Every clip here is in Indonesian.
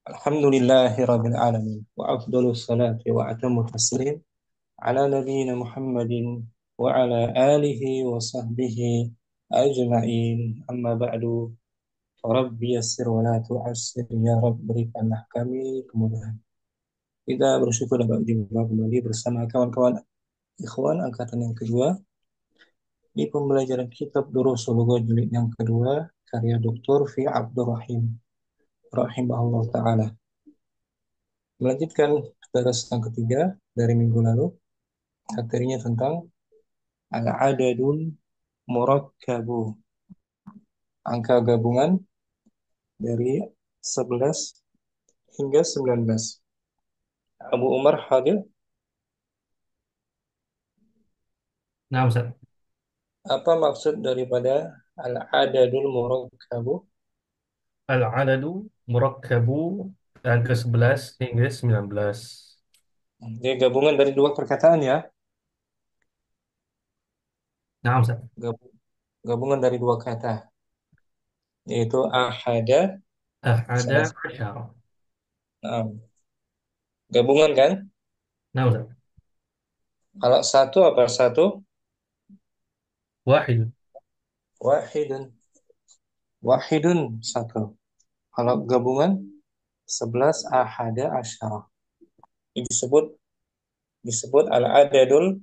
Alhamdulillahi Rabbil Alamin wa afdalu salati wa atamu taslim ala nabiyyina Muhammadin wa ala alihi wa sahbihi ajma'in amma ba'du Rabbi yassir wa la tu'assir ya Rabb berikanlah kami kemudahan. Kita bersyukur dapat jumpa kembali bersama kawan-kawan ikhwan angkatan yang kedua di pembelajaran kitab Durusul Lughat jilid yang kedua karya Dr. Fi Abdurrahim rahimahullah taala. Melanjutkan darah yang ketiga dari minggu lalu, materinya tentang al-adadul murakkabu, angka gabungan dari 11 hingga 19. Abu Umar hadir. Nah, Ustaz. Apa maksud daripada al-adadul murakkabu? Al-adadu murakkabu angka 11 hingga 19. Dia gabungan dari dua perkataan ya. Nah, Ustaz. Gabungan dari dua kata, yaitu ahada Ahada salah asyara. satu. Gabungan kan? Nah, Ustaz. Kalau satu apa satu? Wahid. Wahidun. Wahidun satu. Kalau gabungan 11 ahada asyara. Ini disebut al-adadul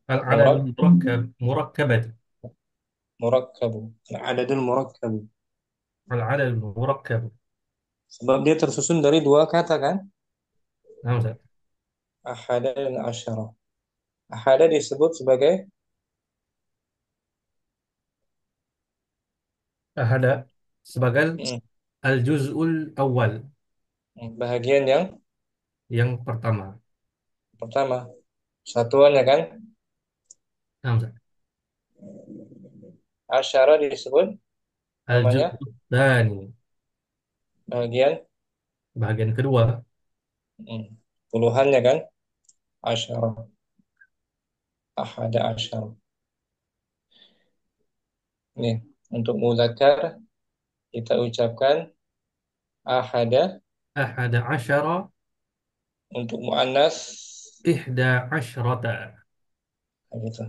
Al-adadu murak murakkabat. murakkabu. Al-adadul murakkabu. Al-adadu murakkabu. Sebab dia tersusun dari dua kata kan? Nah, Ustaz. Ahada dan asyara. Ahada disebut sebagai Ahada sebagai mm, al-juz'ul awal, bahagian yang yang pertama. pertama. Satuannya kan? Nah, Ustaz. Asyara disebut namanya Al-juz'ul tsani, bahagian bagian kedua. mm, puluhannya kan? Asyara. Ahada asyara. Nih, untuk muzakkar kita ucapkan ahada, Ahada asyara, untuk muannas ihda asyrata. gitu.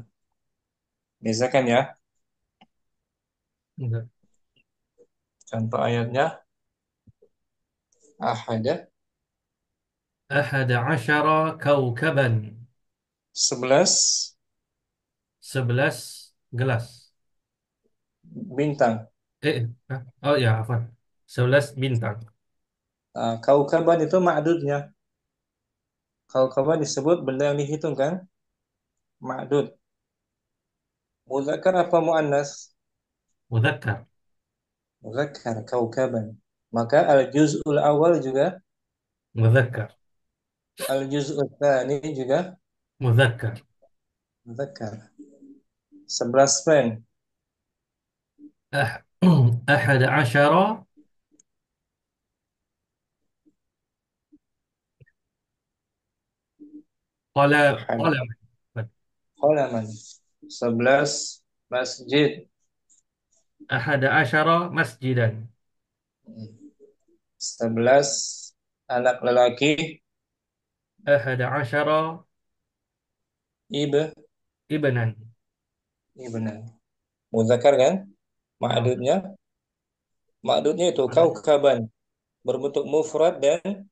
Bezakan ya. Ustaz. Contoh ayatnya ahada Ahada asyara kaukaban. 11 11 gelas. bintang. Oh ya, apa? 11 bintang. Nah, kaukaban itu ma'dudnya. Kaukaban disebut benda yang dihitung kan? Ma'dud. Muzakkar apa muannas? Mudzakkar. Muzakkar kaukaban. Maka al-juz'ul awal juga, Mudzakkar. al-juz'ul tsani juga Mudzakkar. muzakkar. 11 pen. أح... أحد عشر Ahada قلم. qalaman. 11 masjid. أحد عشر مسجدا. 11 anak lelaki. أحد عشر Ibe. ابنا. Ibnan. Muzakkar kan? نعم. Ma'dudnya. Ma'dudnya itu kaukaban. Berbentuk mufrad dan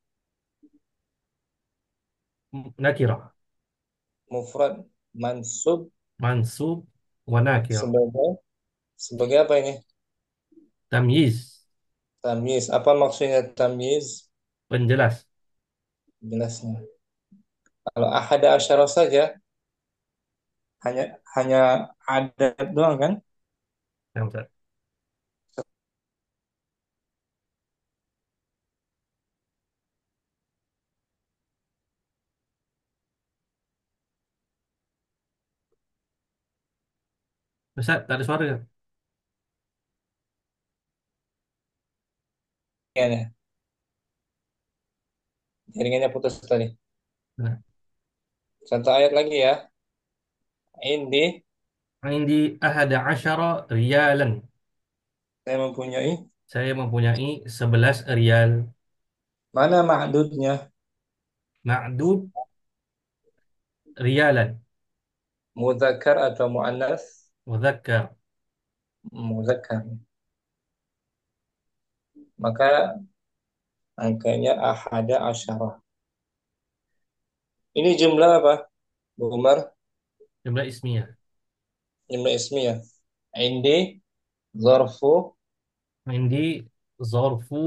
نكرة. mufrad mansub منصوب وناكرة. sebagai sebagai apa ini? تمييز. Tamyiz. Apa maksudnya tamyiz? penjelas. Jelasnya. Kalau ahada asyara saja hanya hanya adat doang kan? نعم Ustaz. Ustaz, tak ada suara ya? Ya, jaringannya putus tadi. Nah. Contoh ayat lagi ya. Indi عندي أحد عشر ريالا. saya mempunyai Saya mempunyai 11 rial. Mana ma'dudnya? Ma'dud rialan. Mudzakkar atau muannas? Mudzakkar. Mudzakkar. Maka angkanya ahada asyarah. Ini jumlah apa, Bu Umar? Jumlah ismiyah. Jumlah ismiyah. Indi zarfu Indi zarfu.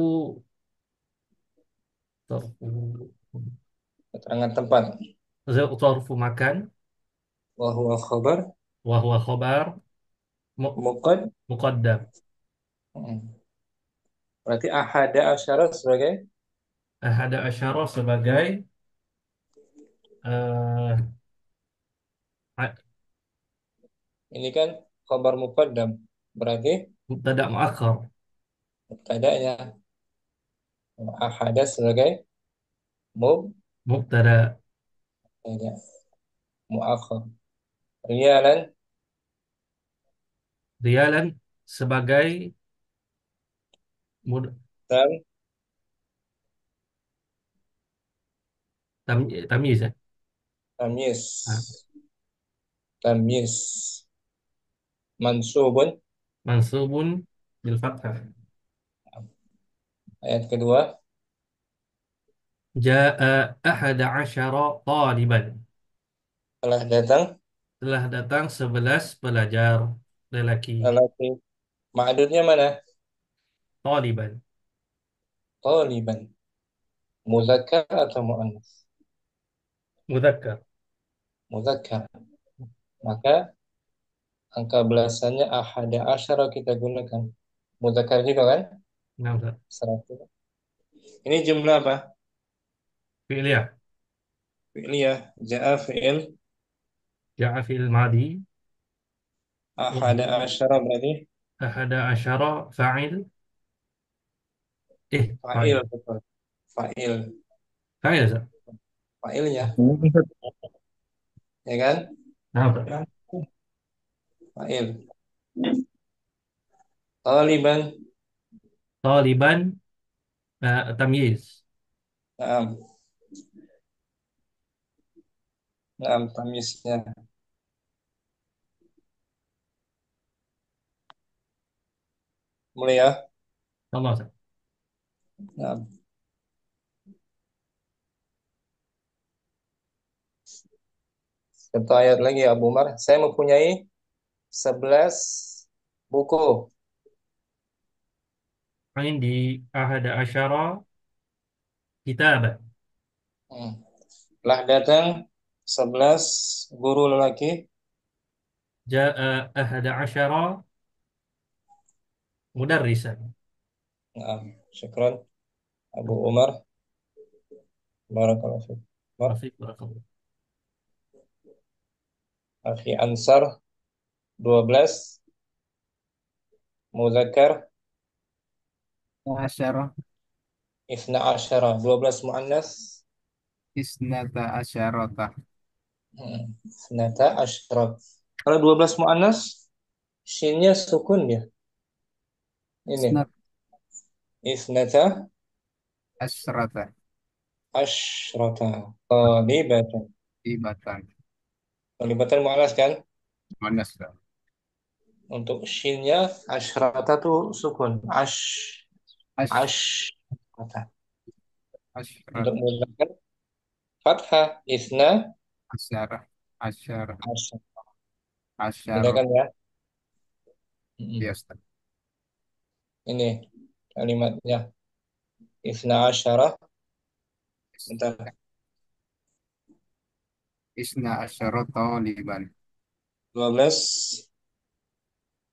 Zarfu. keterangan tempat. Zarfu makan. Wa huwa khabar Wahwa khobar. Mu- muqad. Muqaddam. Berarti ahada asyarah sebagai Ahada asyara sebagai eh a- ini kan khabar muqaddam. Berarti mubtada muakhar. mubtada'nya ahada sebagai Mubtada mubtada muakhar. Riyalan rialan sebagai mud, tam tamyiz ya. tamyiz. Ah, Tamyiz mansubun. mansubun bil fathah. Ayat kedua Jaa ahada asyara taliban. telah datang Telah datang 11 pelajar lelaki. lelaki. Ma'dudnya mana? Taliban. Taliban. Muzakkar atau muannas? Mudzakkar. Muzakkar. Maka angka belasannya ahada asyara kita gunakan. Muzakkar juga kan? Nah, Ustaz. 100. Ini jumlah apa? Fi'liyah. Fi'liyah. Ja'a fi'il Ja'a fi'il madi. ahada asyara berarti Ahada asyara fa'il. fa'il, Fa'il. betul. Fa'il. Fa'il, Ustaz. Fa'ilnya, ya kan? Nah, Ustaz. Fa'il. Taliban. Taliban tamyiz. Naam. Naam, tamyiznya. Mulai ya. Allah, Ustaz. Naam. Satu ayat lagi ya, Abu Umar. Saya mempunyai 11 buku. Indi ahada asyara kitaban. Hmm. Telah datang 11 guru lelaki. Ja'a ahada asyara mudarrisan. Naam. Syukran Abu Umar. Barakallahu fiik. Umar. Rafiq barakallah. Akhi Ansar 12. Muzakkar Asyarah Isna Asyara 12 muannas. isnata asyarata Senata Asyara. Kalau 12 muannas, shinnya sukun ya. Ini isnat Isnata asyrata Asyrata Talibatan. ibatan Talibatan muannas kan? manas Untuk shinnya Asyrata tuh sukun. as Asyrata. asyrat Untuk mudzakkar fathah Isna asyarah asyarah Asyara. asyarah Bedakan ya. Mm-mm. biasa Ini kalimatnya Isna Asyara. Bentar. isna asyarata liban 12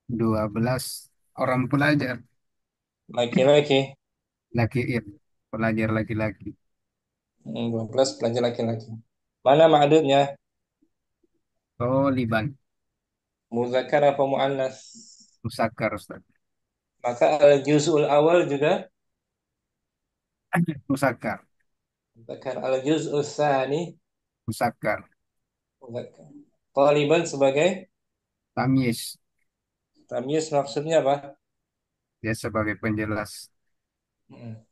12 orang pelajar laki-laki. laki pelajar laki-laki 12 pelajar laki-laki. Mana ma'adudnya? liban Muzakkar apa muannas? musakkar Ustaz Maka al-juz'ul awal juga musakkar muzakkar, al-juz'ul tsani musakkar muzakkar. Taliban sebagai tamyiz tamyiz maksudnya apa? Ya sebagai penjelas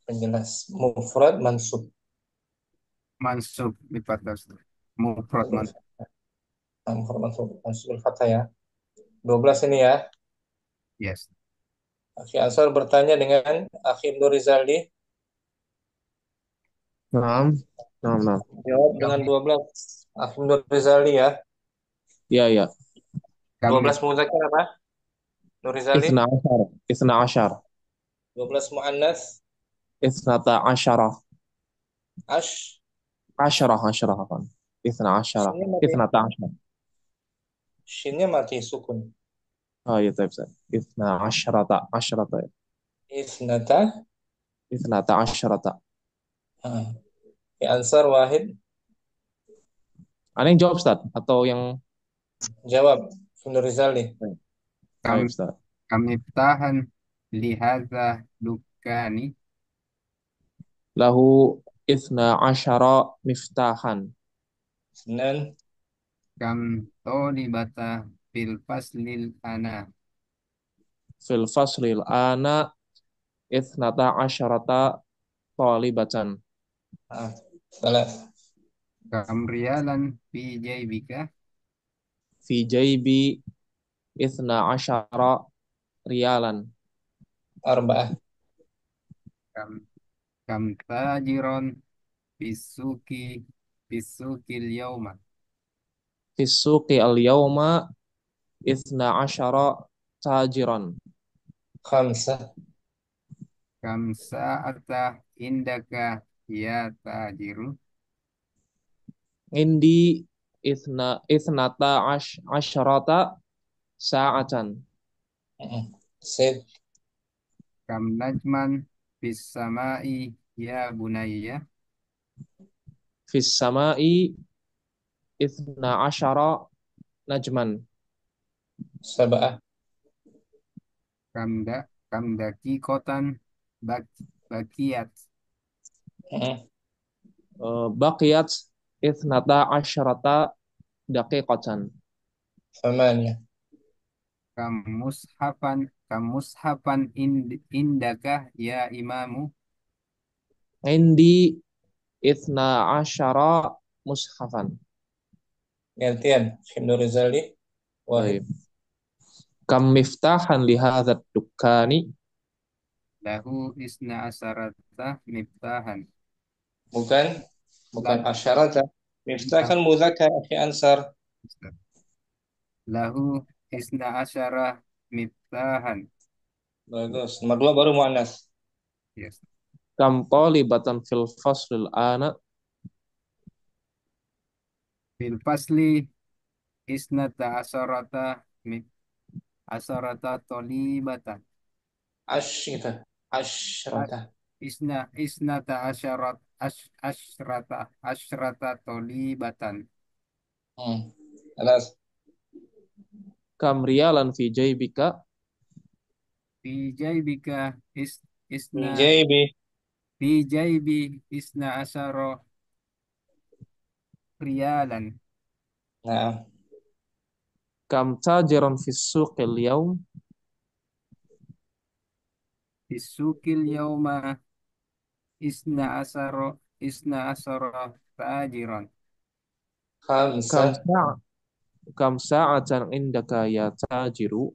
Penjelas. Mufrad mansub. mansub di fathah Ustaz. Mufrad Bagus. mansub. Mufrad mansub. Mansubul fathah ya. 12 ini ya. Yes. Akhi Ansar bertanya dengan Akhi Ibnu Rizaldi. Naam, naam, naam. Jawab dengan Kami 12. Akhi Ibnu Rizaldi ya. Ya, ya. 12 kami muzakkar apa? Nur Rizaldi. Isna ashar. Isna ashar. 12 muannas. Isnata asyarah. Ash. Asyarah, asyarah. Apa? Isna asyarah. Shinnya mati. Isnata asyarah. Shinnya mati sukun. Oh, iya, taib, Ustaz. Isna asyarata. Asyarata. Ya. Isnata. Isnata asyarata. Ya Ansar Wahid. Ada yang jawab, Ustaz? Atau yang... Jawab. Ibnu Rizaldi. kami Taib, Ustaz. kami tahan lihaza dukani Lahu isna asyara miftahan. Senan. kam tolibata fil faslil ana Fil faslil ana isnata asyarata talibatan. Salah. kam rialan fi jaybika Fi jaybi isna asyara rialan. Arba'ah. kam kam tajiron bisuki bisukil yauma Fisuqi al-yawma isna asyara tajiran. Khamsah. kam sa'ata indaka ya tajiru Indi isnata asyarata sa'atan. Sid. kam najman bis samai ya bunayya Fis sama'i isna asyara najman. Sab'ah. kam da kam dakikotan bak bakiyat Baqiyat isnata asyarata daqiqatan. Thamaniyah. kam mushafan indaka ya imamu Indi isna asyara mushafan. Gantian. Ibnu Rizaldi. Wahid. Baik. Kam miftahan li hadzal dukkani. lahu isna asarata miftahan Bukan. Bukan la, asyarata. Miftah la- kan muzakkar. Akhi Ansar. lahu isna asyara miftahan Bagus. Nomor 2 baru muannas. yes Kam talibatan fil faslil ana. fil fasli isnata asarata mif asarata tolibatan Ashita. Ashrata. isnata asyrata tolibatan Hmm. Alas. Kam rialan fi jaybika. fi jaybika isna JB. fi jaybi isna asyara riyalan Nah. Kam tajiran fis suqil yawm. bisukil yauma isna asara tajiran Kam Khamsah. sa'a kam sa'atan indaka ya tajiru.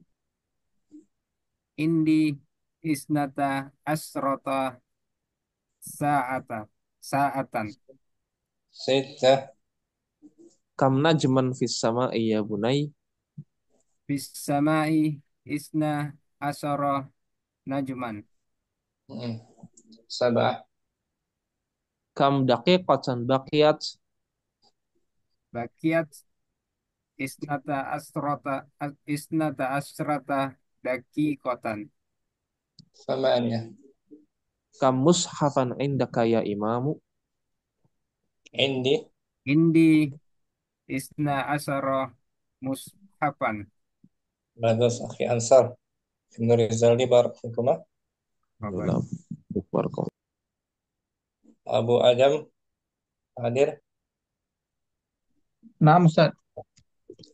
indi isnata asrata saatan Sittah. Kam najman fis sama'i ya bunai. bis samai isna asara najman Hmm. Sab'ah. Kam daqiqatan baqiyat. bakiyat isnata asrata dakikotan Thamaniyah. Kam mushafan indaka ya imamu. Indi. indi isna asara mushafan Bagus. Akhi Ansar. Ibnu Rizaldi. Barakallahu. Bapak. Barakallahu. Abu Adam. Hadir. Nah, Ustaz.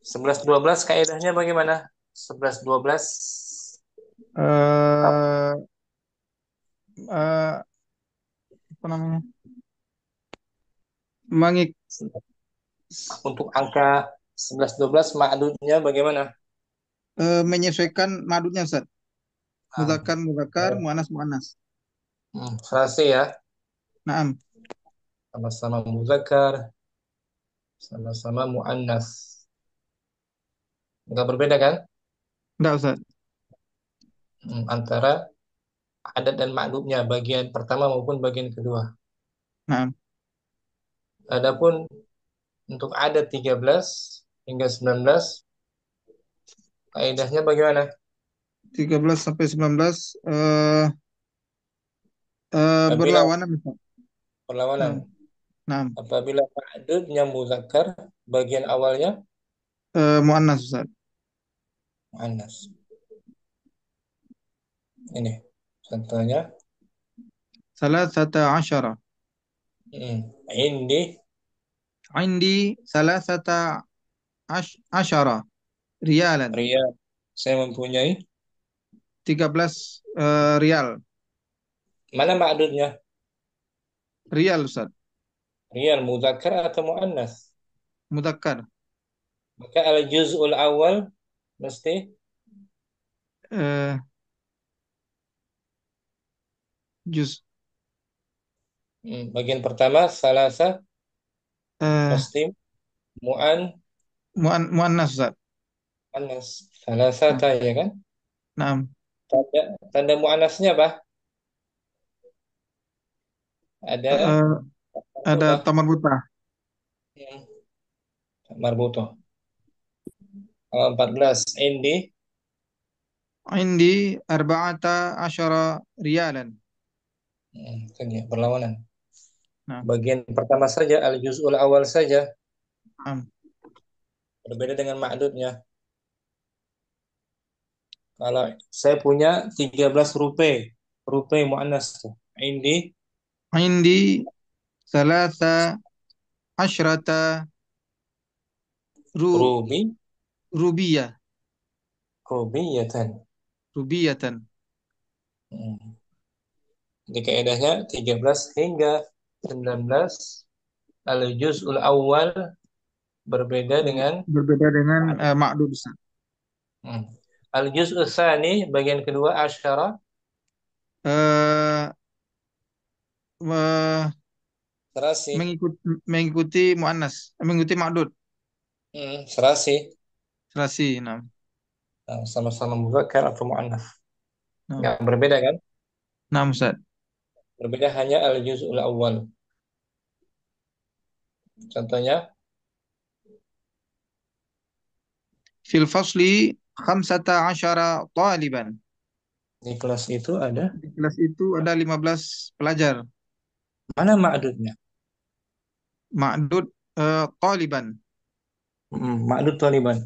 11-12 kaidahnya bagaimana? 11-12. Eh, eh, apa namanya? Mengik Untuk angka 11 12 ma'dudnya bagaimana? menyesuaikan madudnya Ustaz. Ah, Muzakkar muzakkar, ya. muannas muannas. Serasi ya, Naam. sama-sama muzakkar, sama-sama muannas. Enggak berbeda kan? Enggak Ustaz. Antara adat dan ma'dudnya bagian pertama maupun bagian kedua. Naam. Adapun untuk adat 13 hingga 19 kaidahnya bagaimana? 13 sampai 19 Apabila berlawanan Ustaz. Naam. perlawanan, Naam. apabila ma'dudnya muzakkar, bagian awalnya Muannas Ustaz. muannas. Ini contohnya, Salasata asyara. indi Indi salasata asyara rialan. riyal. Saya mempunyai 13 rial. mana ma'dudnya? Rial Ustaz. Riyal muzakkar atau muannas? Mudzakkar. Maka al juz'ul awal mesti Eh, juz bagian pertama salasa eh, pasti muannas Ustaz. muannas salasa Naam. ya kan? Naam. Tanda tanda muannasnya apa? Ada Eh, ada marbutah. tamar buta. Hmm, Marbutah. Kalau 14 indi Indi arba'ata asyara rialan. itu dia berlawanan. Naam. Bagian pertama saja al juz'ul awal saja Naam. berbeda dengan ma'dudnya. Kalau saya punya 13 rupiah muannas tuh. Indi Indi salasa asyrata ru rubi rubiyah. rubiyatan. Rubiyatan. Hmm. Jadi kaidahnya 13 hingga 19 al-juz'ul awal berbeda dengan Berbeda dengan ma'dud. ma'dud Ustaz. Hmm. Al-juz'ul tsani bagian kedua asyara Eh, eh, serasi. mengikuti muannas, mengikuti ma'dud. Serasi. Serasi. Naam. Nah, sama-sama muzakkar atau muannas. Naam. Nggak berbeda kan? Naam Ustaz. Berbeda hanya al-juz'ul awal. Contohnya Fil fasli khamsata asyara taliban. di kelas itu ada Di kelas itu ada 15 pelajar. mana ma'dudnya? Ma'dud taliban. Ma'dud taliban.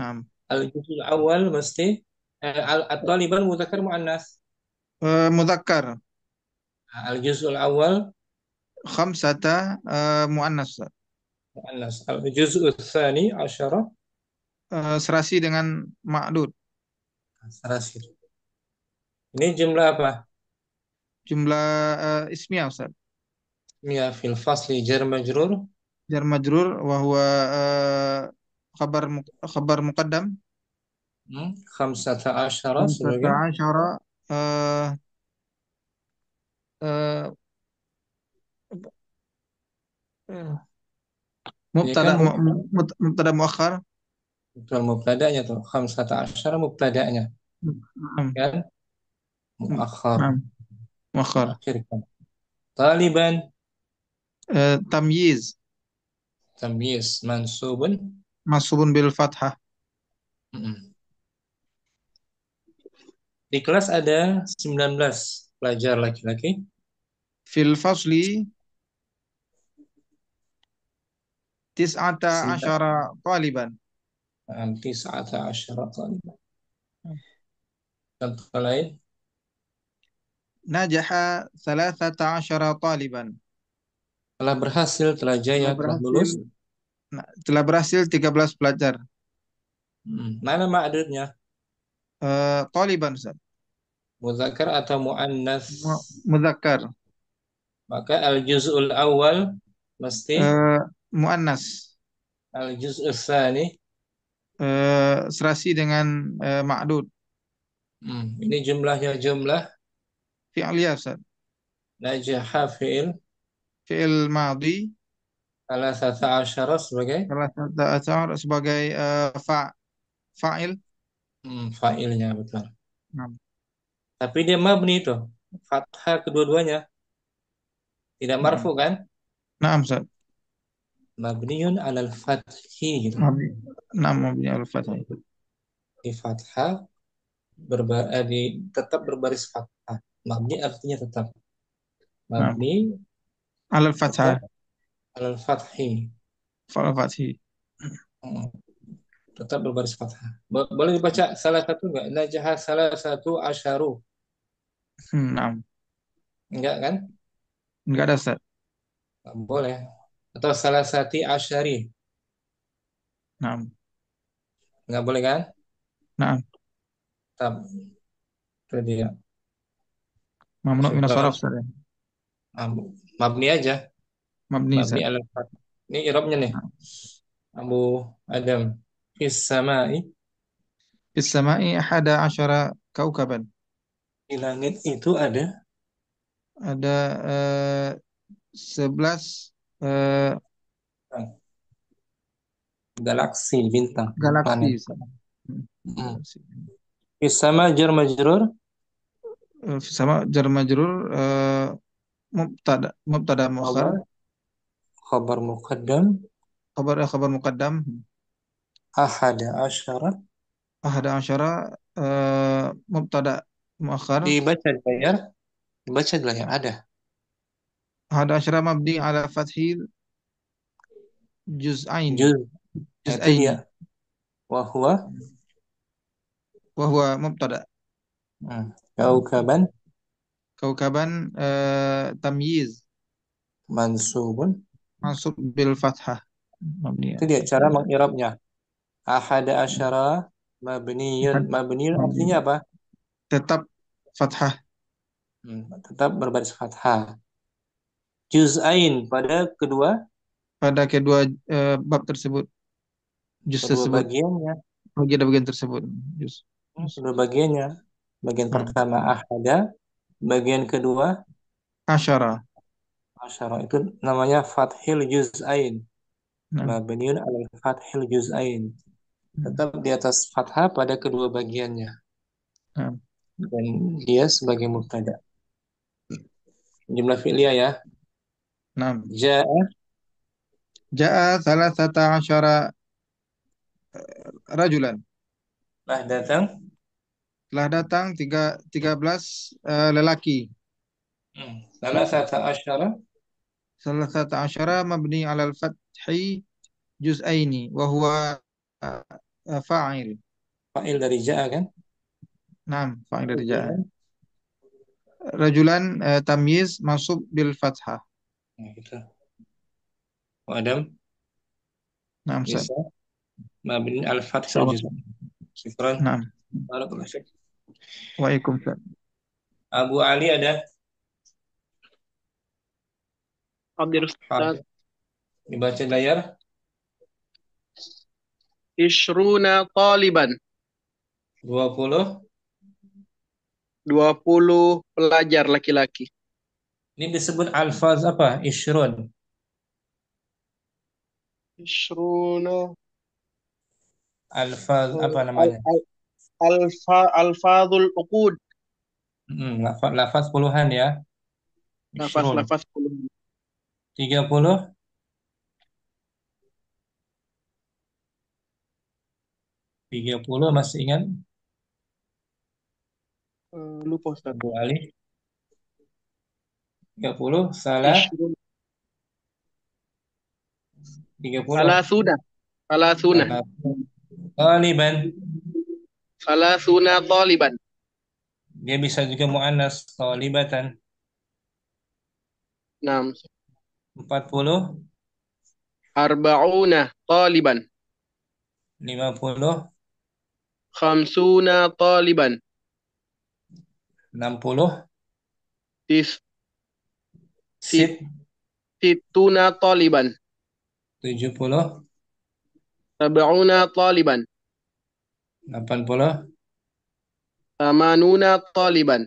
Naam. Al-juz'ul awal mesti at-taliban muzakkar muannas. Mudzakkar. Al-juz'ul awal Khamsata muannas Ustaz. muannas. Al-juz'ul tsani asyara Serasi dengan ma'dud. serasi. Ini jumlah apa? Jumlah ismiyah Ustaz. Ya fil fasli jar majrur Jar majrur wa huwa khabar muqaddam. khamsata asyara Khamsata sebagai asyara eh, eh, eh, ya kan mubtada mubtada muakhar. betul mubtada'nya tuh khamsata asyara mubtada'nya Naam. kan muakhar Naam. Muakhar. akhirkan taliban Tamyiz tamyiz mansubun. masubun bil fathah. Mm. Di kelas ada 19 pelajar laki-laki. Fil fasli tis'ata asyara taliban. Tis'ata asyara taliban. Contoh lain Najaha thalathata asyara taliban. telah berhasil, telah jaya, telah lulus. Telah berhasil 13 pelajar. Mana ma'dudnya? Taliban Ustaz. Muzakkar atau muannas? Muzakkar. Maka al-juz'ul awal mesti Muannas. al-juz'ul tsani. Serasi dengan ma'dud. Ini jumlahnya jumlah Fi'liyah, Ustaz. najaha fi'il Fi'il madhi. salasata asyara sebagai Salah satu asyar sebagai fa'il. fa'ilnya, betul. Nah, Tapi dia mabni itu. Fathah kedua-duanya. Tidak nah, marfu kan? nah, Ustaz. Mabniun alal fathi gitu. Mabni al-fathah. Di fathah tetap berbaris fathah. Mabni artinya tetap. Nah, Mabni al-fathah. tetap alal fathi. Fa'al fathi. Hmm, Tetap berbaris fathah. Boleh dibaca salah satu enggak? Najaha salah satu asyaru. Nah, Enggak kan? enggak ada, Ustaz. Enggak boleh. Atau salah satu asyari. Nah, Enggak boleh kan? nah, Tetap. Itu dia. mamnu min Syukran. as-sarf, Ustaz. Mabni aja. Mabni, Mabni Ustaz. alal fath. Ini i'rabnya nih. Nah, Abu Adam. Fis sama'i. fis sama'i ahada asyara kaukaban. Di langit itu ada Ada 11 eh, galaksi, bintang, galaksi, planet. Ustaz. Hmm. Galaksi. Fis sama jar majrur. Sama jar majrur mubtada muakhar, Khabar muqaddam. khabar muqaddam, Ahada asyara. ahada asyara mubtada muakhar, Dibaca di layar. Dibaca di layar. Ada. ahada asyara mabni ala fathil juz'ain, Juz. Nah, itu dia. juz'aini, Wahwa. wa huwa mubtada. Kaukaban. Kaukaban tamyiz Mansubun. mansub bil fathah mabni Itu dia cara mengirabnya. Ahada asyara. Mabniyun. Mabniyun artinya apa? tetap fathah Tetap berbaris fathah. Juz'ain pada kedua pada kedua bab tersebut, juz kedua tersebut, bagiannya. bagian-bagian tersebut, juz. Kedua bagiannya. Bagian Nah, pertama ahada, bagian kedua asyara. asyara. Itu namanya fathil juz'ain. Nah, Mabniun ala fathil juz'ain. Tetap di atas fathah pada kedua bagiannya. nah, Dan dia sebagai mubtada. Jumlah fi'liyah ya. nah. Ja'a Ja'a salasata asyara rajulan. telah datang. Telah datang 13 lelaki. Salah satu asyara. Salasata asyara mabni alal fathi juz'aini wa huwa fa'il. Fa'il dari ja'a kan. Naam, fa'il dari ja'a. Rajulan. Rajulan tamyiz mansub bil fathah. Nah, gitu. Adam Naam, Ustaz. bisa mabni al fathil Insyaallah. juz'ain. Syukran. Naam. Barakallahu fiik. Waalaikumsalam. Abu Ali ada. Hadir Ustaz. Dibaca di layar. Ishruna taliban. 20. 20 pelajar laki-laki. Ini disebut alfaz apa? Ishrun. Ishruna Alfaz apa namanya? alfadhul uqud. Lafaz puluhan ya. Ishrun. Nafas-nafas 30. 30 masih ingat? lupa Ustaz. Abu Ali. 30 salah. Ishrun 30. salasuna. Salasuna. Taliban. Salasuna taliban. Dia bisa juga muannas talibatan. 6. 40. Arba'una taliban. 50. Khamsuna taliban. 60. tis Sit. situna taliban. 70. Sab'una taliban. 80. Tamanuna taliban.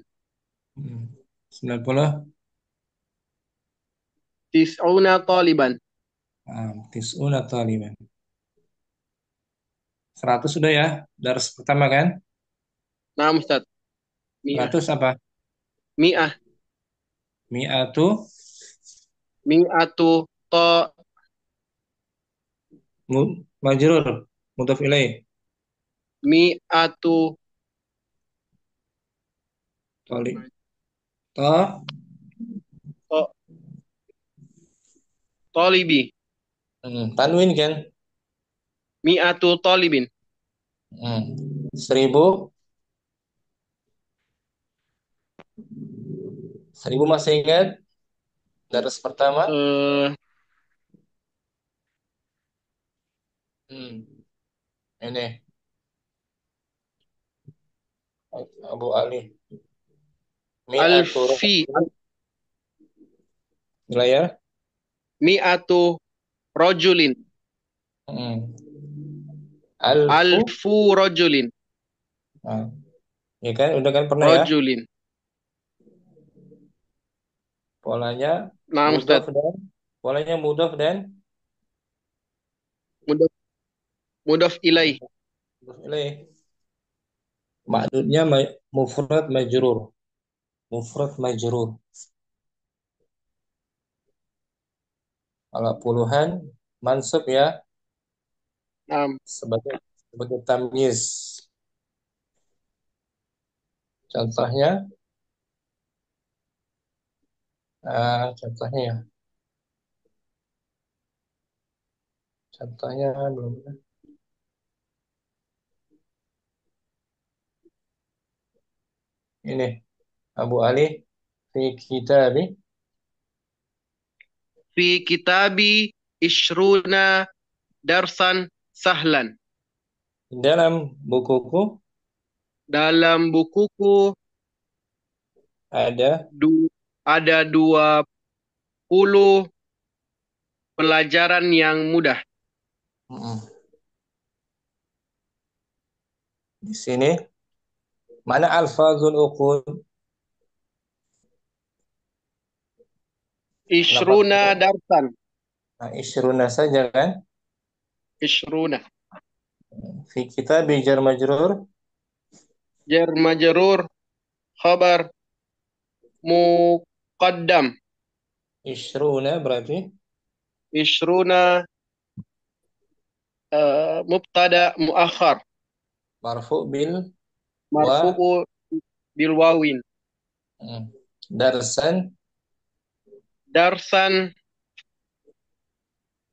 90. Tis'una taliban. Tis'una taliban. 100 sudah ya. Dars pertama kan? Naam Ustaz. Mi'ah. 100 apa? Mi'ah. Mi'atu Mi'atu to majrur mudhaf ilaih. mi'atu Toli. Ta to talibi. tanwin kan? Mi'atu talibin. 1000. 1000 masih ingat? Dars pertama? Ini Abu Ali. Mi'atu Alfi. layar. Mi'atu rojulin. Alfu rojulin. Ya kan? Udah kan pernah ya? Rojulin. Polanya Naam Ustaz. mudhaf dan Mudhaf ilaih. Ma'dudnya mufrad majrur. Mufrad majrur. Kalau puluhan mansub ya Naam. sebagai tamyiz. Contohnya contohnya belum. Ini Abu Ali fi kitabi ishruna darsan sahlan. dalam bukuku Dalam bukuku ada 20 pelajaran yang mudah. Di sini mana alfazul uqud? Ishruna darsan. Ishruna saja kan? Ishruna. Fi kitabi jar majrur. Jar majrur khabar muqaddam. Ishruna berarti Ishruna mubtada muakhar. marfu bil wawin. Darsan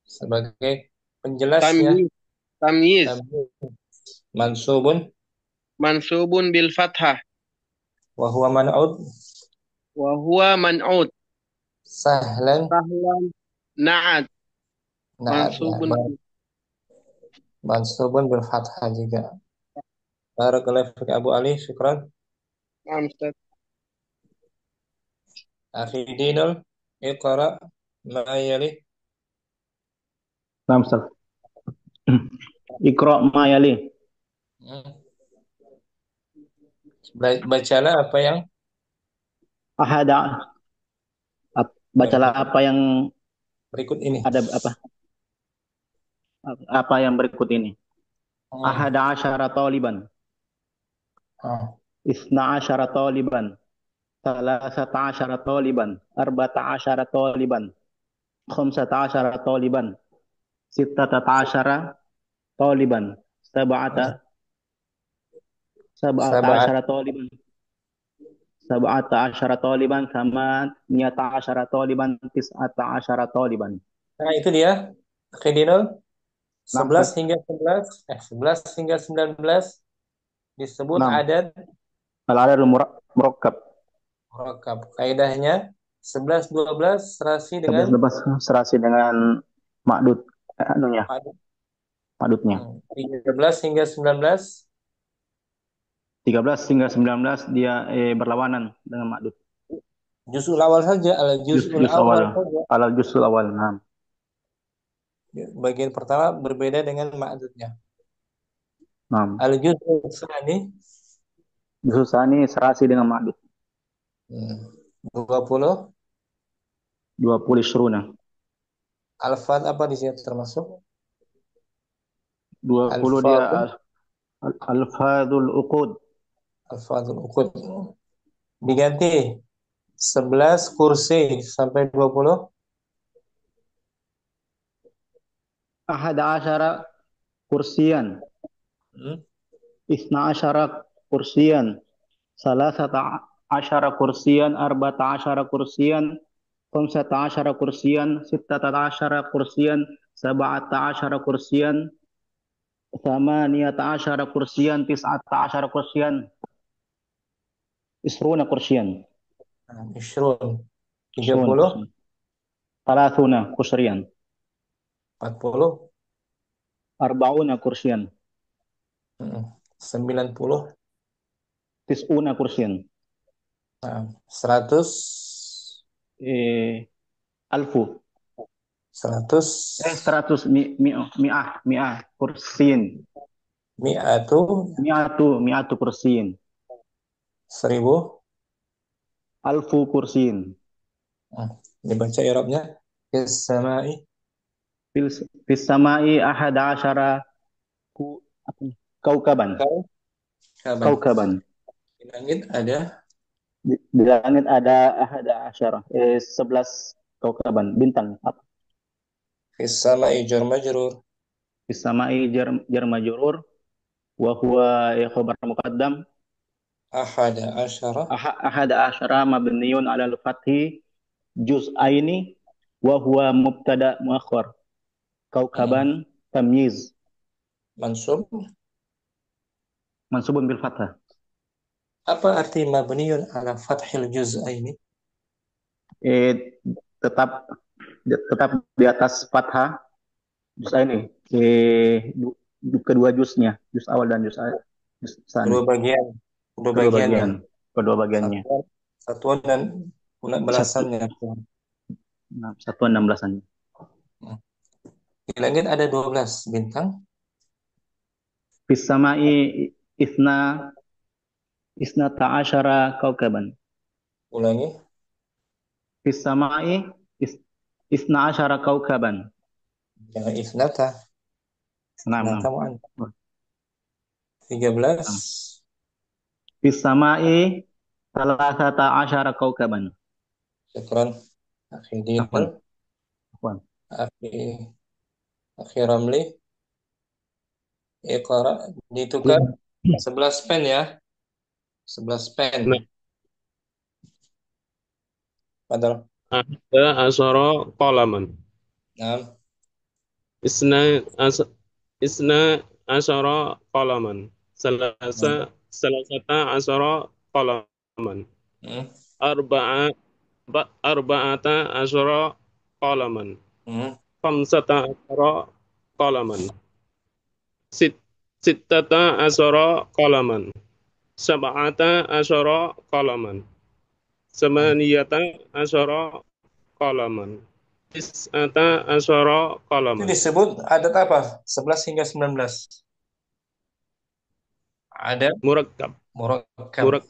sebagai penjelasnya. Tamyiz. Mansubun bil fathah. Wa huwa man'ud. Sahlan na'at. Mansubun bil fathah juga. Barakallahu fik Abu Ali, syukran. Ustaz. Akhi Dinul, iqra ma yali. Naam Ustaz. Iqra ma yali. Bacalah apa yang bacalah apa yang berikut ini. Ada apa yang berikut ini. Ahada asyara taliban. Isna asyara taliban. Salasata asyara taliban. Arba'ata asyara taliban. Khamsata asyara taliban. Sittata asyara taliban. Sab'ata asyara taliban. Sab'ata asyara taliban. Thamaniyata asyara taliban. Tis'ata asyara taliban. Nah, itu dia. Khidinul 11 hingga 19 disebut adad al-adadul murakkab. Kaidahnya 11 12 serasi dengan ma'dud madudnya. 13 hingga 19 13 hingga 19 dia berlawanan dengan ma'dud. Juz'ul awal saja, al-juz'ul Juz awal awal. saja. Alal juzul awal. Nah. Bagian pertama berbeda dengan ma'dudnya. Nah. Al-juz'ul tsani Juz tsani serasi dengan ma'dud. 20. 20 isruna. Alfad apa di sini termasuk? 20 dia alfadul uqud. Alfadul uqud. Diganti 11 kursi sampai 20. Ahada asyara kursiyan. Isna asyara kursiyan. Salasata asyara kursiyan. Arba'ata asyara kursiyan. Khamsata asyara kursiyan. Sittata asyara kursiyan. Sab'ata asyara kursiyan. Thamaniyata asyara kursiyan. Tis'ata asyara kursiyan. Isruna kursiyan. Isrun 30. 30. Thalathuna kursiyan. 40. Arba'una kursiyan. 90. Tis'una kursiyan. 100. Alfu. 100. 100 mi'ah kursiyin. Mi'atu kursiyin. 1000. Alfu kursiyin. Dibaca i'rabnya. Fis sama'i. Fis sama'i ahada asyara kaukaban. Kaukaban. Di langit ada Di langit ada ahada asyara 11 kaukaban bintang. fis sama'i jar majrur. Fis sama'i jar majrur wa huwa khabar muqaddam. Ahada asyara. Ahada asyara mabniyun ala al-fathi juz'aini wa huwa mubtada muakhar. Kaukaban tamyiz. Mansubun bil fathah. Apa arti mabniyun ala fathil juz'aini? Tetap di atas fathah juz'aini. Kedua juznya, juz awal dan juz tsani. Kedua bagiannya. Satuan dan belasannya. Satuan 16-annya. Di langit ada 12 bintang. Fis sama'i isna ta'asyara kaukaban. Ulangi. Fis sama'i isna asyara kaukaban. Jangan isnata. Isnata mu'an. 13. Fis sama'i salasata asyara kaukaban. Syukran. Akhi Dinal. Akhi Ramli. Iqra. Ditukar 11 pen ya. 11 pen. Padahal. Ada asyara qalaman. Nah. Isna asyara qalaman. Salasata asyara qalaman. Arba'ata asyara qalaman. Khamsata asyara qalaman. Sittata asyara qalaman. Sab'ata asyara qalaman. Samaniyata asyara qalaman. Tis'ata asyara qalaman. Itu disebut adat apa? 11 hingga 19. Ada murakkab. 20.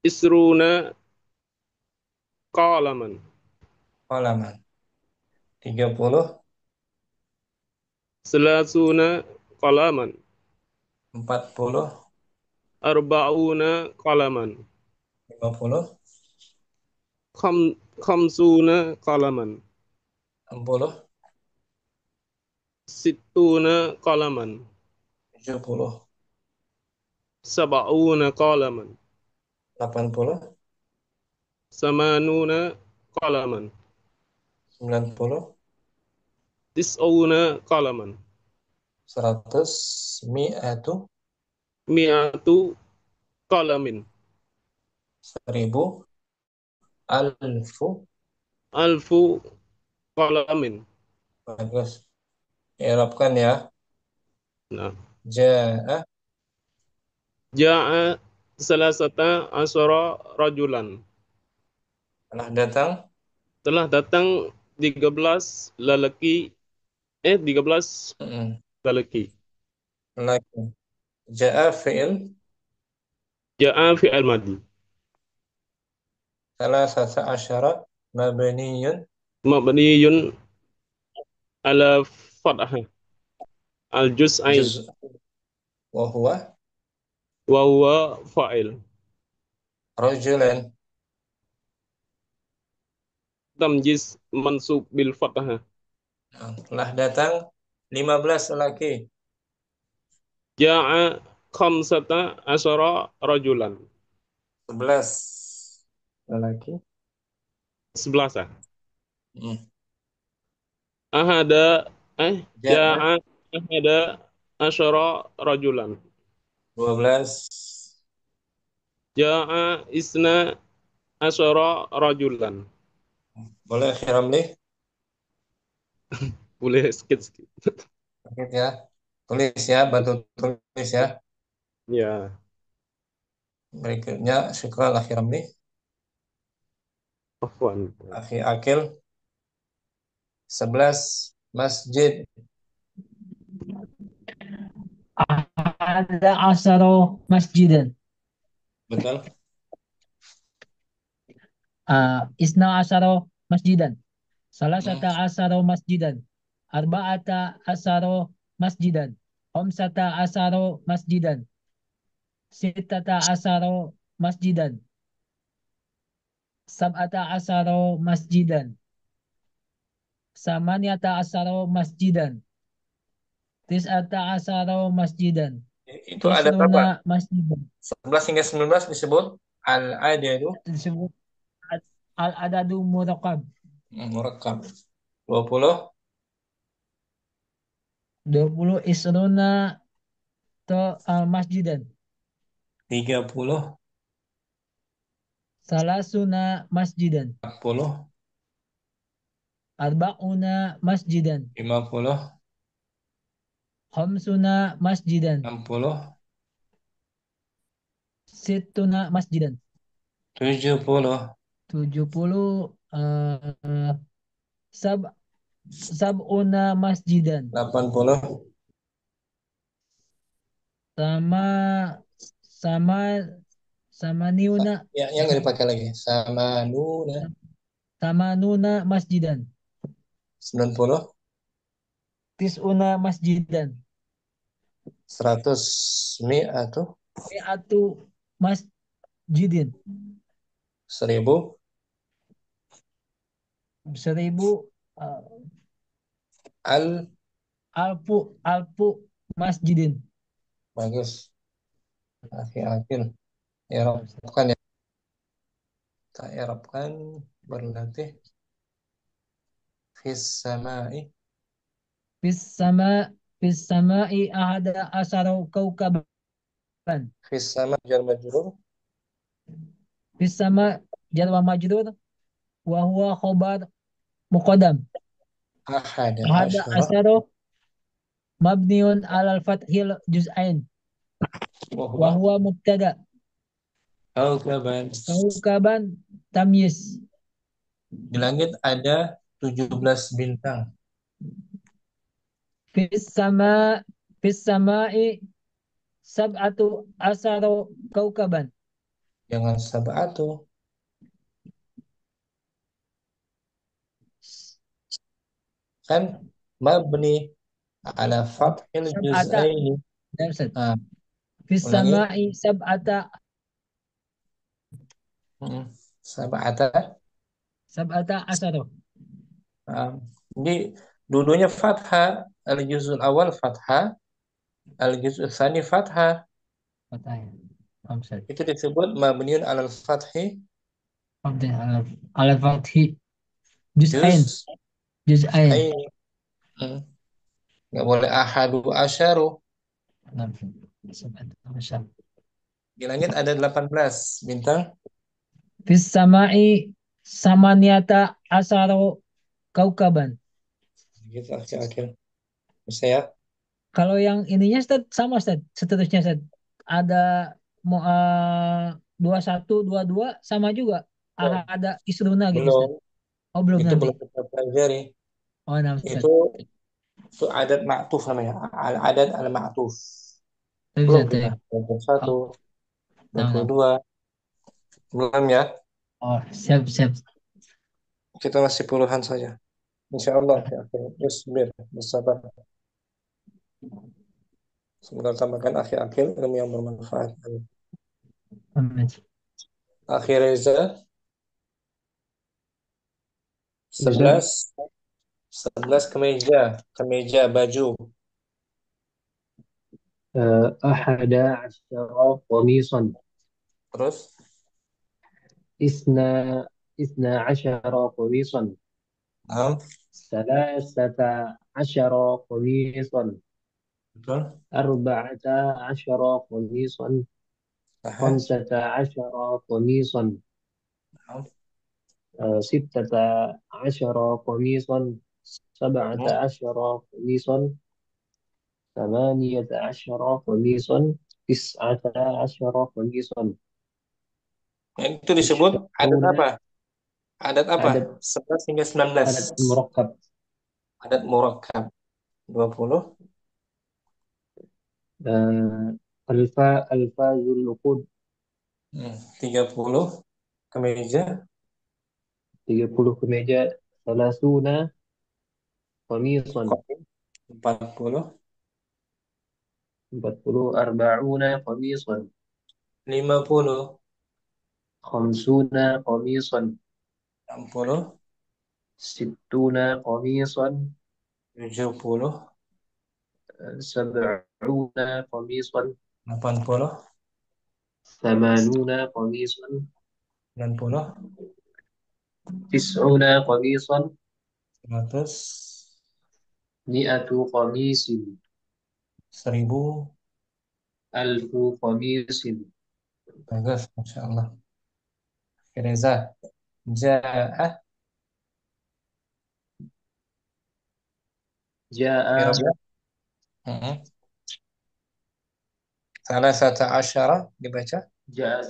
Isruna qalaman. 30. Salasuna qalaman. 40. Arba'una qalaman. 50. Khamsuna qalaman. 60. Sittuna qalaman. 70. Sab'una qalaman. 80. Samanuna qalaman. 90. Tis'una qalaman. 100. Mi'atu qalamin. 1000. Alfu qalamin. Bagus. I'rabkan ya. Nah, Ja'a ja'a salasata asyara rajulan. telah datang Telah datang 13 lelaki 13 mm, lelaki. laki. Ja'a fi'il Ja'a fi'il madi. salasata asyara mabniyun Mabniyun ala fathah al juz'ain juz wa huwa wa huwa fa'il. rajulan. Tamjiz mansub bil fathah. Telah datang 15 lelaki. Ja'a khamsata asyara rajulan. 11 lelaki. 11 ah. Mm. Ahada Ja'a ja'a ahada asyara rajulan. 12 Ja'a isna asyara rajulan. boleh Ramli? Boleh sikit-sikit. Sakit ya. Tulis ya, bantu tulis ya. Ya, Berikutnya syukran Akhi Ramli. afwan. Akhi Akil 11 masjid. Ada asaro masjidan. Betul? Isna asaro masjidan. Hmm. Salasata asaro masjidan. Arba'ata asaro masjidan. Khamsata asaro masjidan. Sittata asaro masjidan. Sab'ata asaro masjidan. Samaniata asaro masjidan. Tis'ata asaro masjidan. Itu ada berapa? Tis'runa masjidan. 11 hingga 19 disebut al-adadu Disebut al-adadu murakkab. murakkab. 20 20 isruna to masjidan. 30 Salasuna masjidan. 40 Arba'una masjidan. 50 Khamsuna masjidan. 60 Sittuna masjidan. 70 70 sab sab'una masjidan. 80 Sama sama sama niuna ya, yang nggak dipakai lagi sama nuna sama nuna masjidan. 90 Tis'una masjidan. 100 mi'atu Mi'atu masjidin. 1000 1000 al alfu masjidin. bagus Akhi Akil Eropkan ya, kita Eropkan berlatih fis samai Fis sama'i ahada asara kaukaban. fis sama jar majrur Fis sama jar wa majrur wa huwa khobar muqaddam. ahada Ahada asyara asara mabniun alal fathil juz'ain wa wa huwa huwa mubtada. kaukaban. Kaukaban tamyiz. Di langit ada 17 bintang. Fis sama fis sama'i sab'atu asara kaukaban. Jangan sab'atu kan mabni ala fathil Sab'ata juz'aini. Ah, fis ulangi. sama'i sab'ata Sab'ata. asara. Jadi dulunya fathah, al-juzul awal fathah, al-juzul tsani fathah. Itu disebut mabniun alal fathi Alal fathi juz'ain. juz'aini. Nggak boleh ahadu asyaru. Di langit ada 18 bintang. Fis sama'i samaniata asaro kaukaban. Gitu akhir-akhir. Bisa ya? Kalau yang ininya Ustaz, sama Ustaz, seterusnya Ustaz. Ada mau 21, 22 sama juga. Ada isruna gitu Belum, Ustaz. Oh, belum itu nanti. belum kita pelajari. Oh, nah Ustaz. Itu itu adat ma'tuf namanya. Adat al-ma'tuf. Tapi Belum Ustaz kita. ya. 21, Oh, nah, nah. 22. Belum ya. Oh, siap, siap. Kita masih puluhan saja. Insya Allah. Ya, terus biar bersabar. Semoga tambahkan akhir-akhir ilmu yang bermanfaat. Amin. Akhir Reza Ustaz, 11 11 kemeja, kemeja baju. أحد عشر قميصا Terus إثنى إثنى عشر قميصا nah, ثلاثة عشر قميصا betul. أربعة عشر قميصا Aha. خمسة عشر قميصا Nah, ستة عشر قميصا سبعة hmm. عشر قميصا ثمانية عشر قميصا تسعة عشر قميصا Yang itu disebut adat عشرون apa? Adat apa? عدد 11 hingga 19. عدد مركب Adat murakkab. 20. ألفاظ العقود 30 kemeja. 30 kemeja ثلاثون قميصا 40 40 أربعون قميصا 50 خمسون قميصا 60 ستون قميصا 70 سبعون قميصا 80 ثمانون قميصا 90 تسعون قميصا 100 مئة قميص 1000. ألف قميص Bagus, Masya Allah. Reza Ja'ah جاء Kira-kira Salah satu asyara dibaca. جاء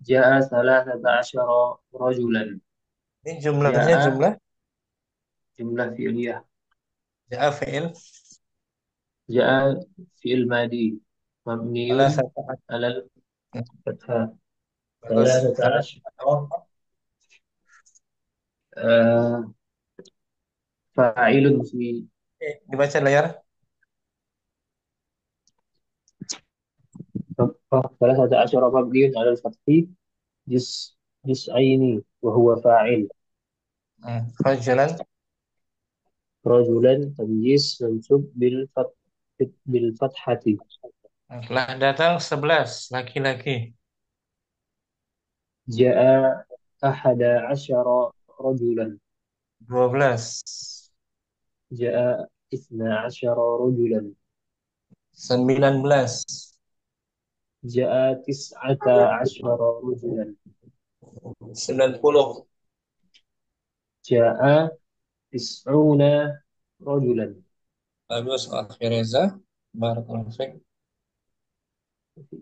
جاء ثلاثة عشر رجلا Ini jumlahnya جاء jumlah جملة فعلية Ja'a fi'il جاء فعل ماضي مبني salah satu على الفتحة bagus. ثلاثة Salah عشر آه، فاعل في dibaca layar. ثلاثة عشر مبني على الفتح جزئين وهو فاعل Rajulan رجلا تمييز منصوب بالفتحة telah datang 11 laki-laki. جاء أحد عشر رجلا 12 جاء اثنى عشر رجلا 19 جاء تسعة عشر رجلا 90 جاء تسعون رجلا bagus. Akhir Reza Barakallahu fiik.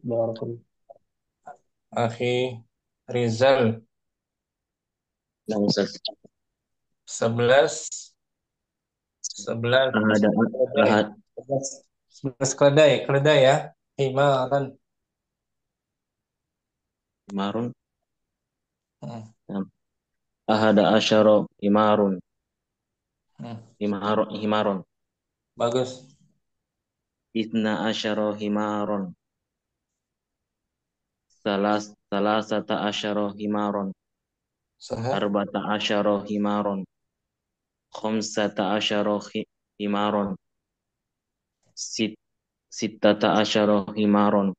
بارك الله Akhi Rizal Nah, Ustaz. 11 Ada keledai. ahad 11 keledai ya. Himaran. himarun. Hmm. Ahada asyara himarun. Hmm. Himarun. Bagus. Ithna asyara himarun. Salasata asyara himarun. Sahih. Arba'ata asyara himarun. Khamsata asyara himarun. Sittata asyara himarun.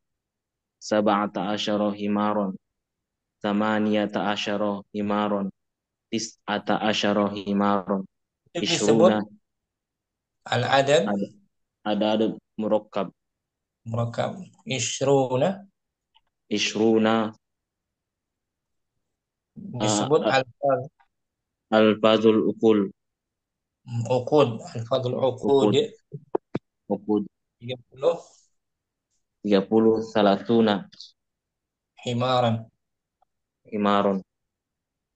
Sab'ata asyara himarun. Thamaniyata asyara himarun. Tis'ata asyara himarun. Itu disebut Ishruna al-adad ada murakkab. murakkab. Ishruna Ishruna disebut al-fadhul ukul. uqud. Al-fadl uqud. Uqud. Uqud 30 30 salatuna himaran, himaron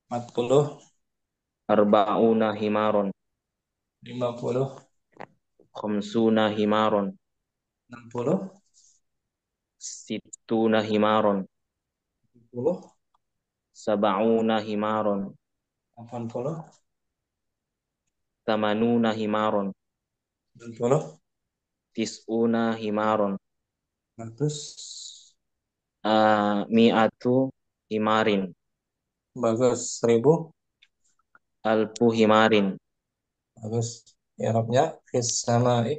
40 arba'una himaron 50 khamsuna himaron 60 sittuna himaron 70 sab'una himaron 80 tamanuna himaron 90 tis'una himaron 100. mi'atu himarin Bagus. 1000. alfu himarin Bagus. I'rabnya fis sama'i.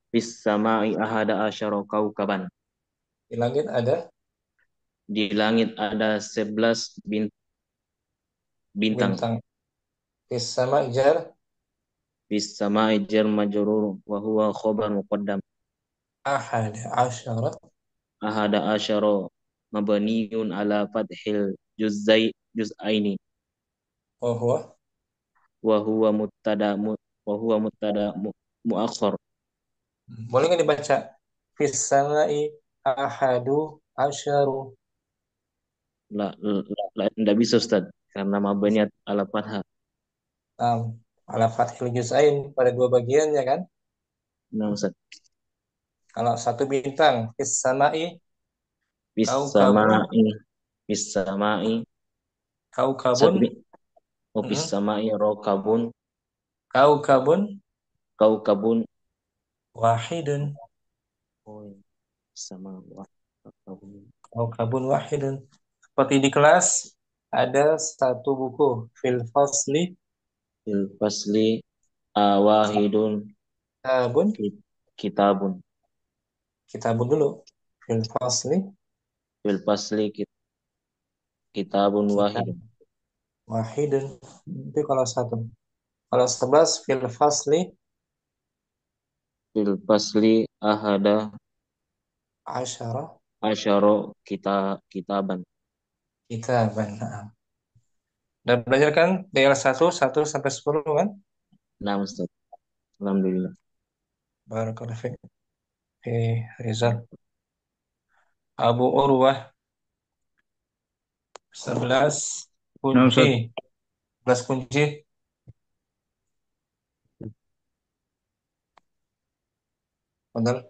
bis sama'i ahada asyara kaukaban. Di langit ada Di langit ada 11 bintang. bintang. Fis sama'i jar Bis sama'i jar majrur wa huwa khabar muqaddam. ahad asyara Ahada asyara mabniun ala fathil juz'aini wa huwa wa huwa mubtada muakhar. boleh nggak dibaca fis sama'i ahadu asyaru. Enggak bisa Ustaz karena mabniat ala fathah. Ala fathil juz'ain pada dua bagiannya kan. Nah Ustaz. Kalau satu bintang fis sama'i Bis kaukabun sama'i bis sama'i kaukabun bis sama'i rokabun kaukabun kaukabun wahidun sama kaukabun wahidun. Seperti di kelas ada satu buku fil fasli awahidun kitabun kitabun kitabun dulu fil fasli kitabun wahidun wahidun. Itu kalau satu. Kalau 11 fil fasli ahada asyara asyara kitaban. Nah. Udah belajar kan DL 1 sampai 10 kan? Nah Ustaz. Alhamdulillah. Barakallahu fiik. Oke, Rizal. Abu Urwah 11 Nah, Ustaz. kunci. 11 kunci. Benar.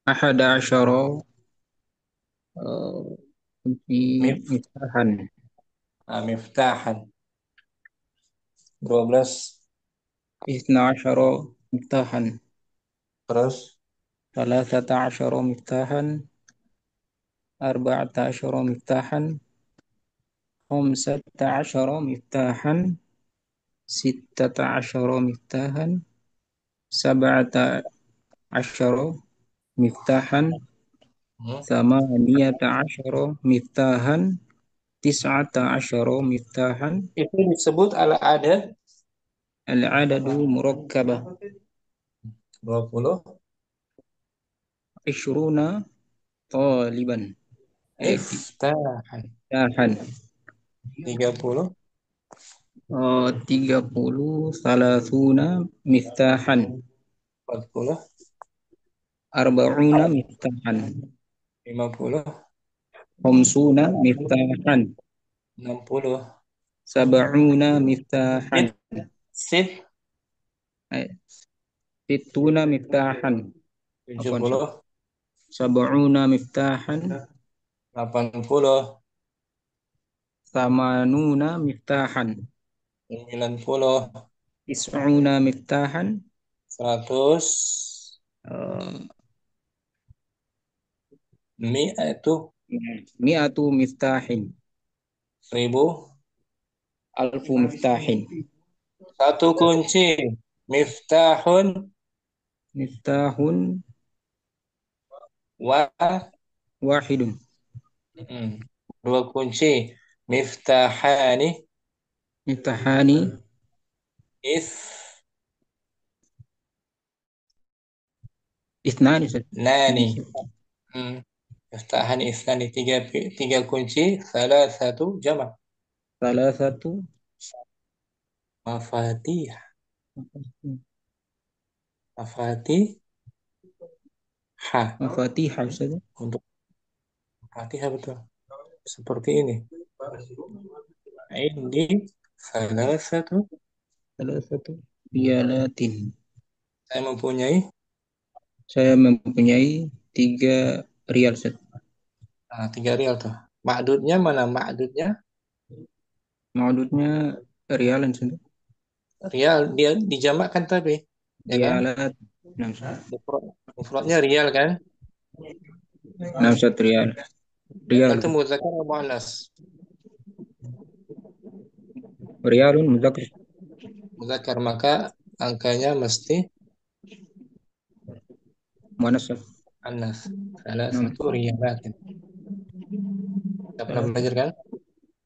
Ahada asyara kunci miftahan. Miftahan. 12 Isna asyara miftahan. terus Thalathata asyara miftahan. Arba'ata asyara miftahan. Khamsata asyara miftahan. Sittata asyara miftahan. Sab'ata asyara miftahan. Thamaniyata asyara miftahan. Tis'ata asyara miftahan. itu disebut al-adad Al-adadu murakkabah. 20 Ishruna taliban. Iftahan. 30 30 salasuna miftahan. 40 Arba'una miftahan. 50 Khamsuna miftahan. 60 Sab'una miftahan. Sittuna miftahan. 70 Sab'una miftahan. 80 Thamanuna miftahan. 90 Tis'una miftahan. 100 Mi'atu miftahin. 1000 Alfu miftahin. satu kunci miftahun Wahidun. dua kunci miftahani Ithnani. miftahani isnani tiga kunci salah satu jamak Thalathatu mafatih Mafatih ha. Mafatihah Ustaz. Untuk Fatihah betul. Seperti ini. Indi salasatu. Salasatu riyalatin. Saya mempunyai Saya mempunyai 3 rial Ustaz. 3 rial tuh. Ma'dudnya mana? Ma'dudnya Maududnya rialan Ustaz. rial, dia dijamakkan tapi ya kan? Rialat. Nah, Ustaz. Mufradnya rial kan? Nah, Ustaz, rial. Rial. Itu muzakkar atau muannas? Rialun muzakkar. Muzakkar, maka angkanya mesti Muannas Ustaz. annas. Salah satu riyalatin. Kita pernah belajar kan?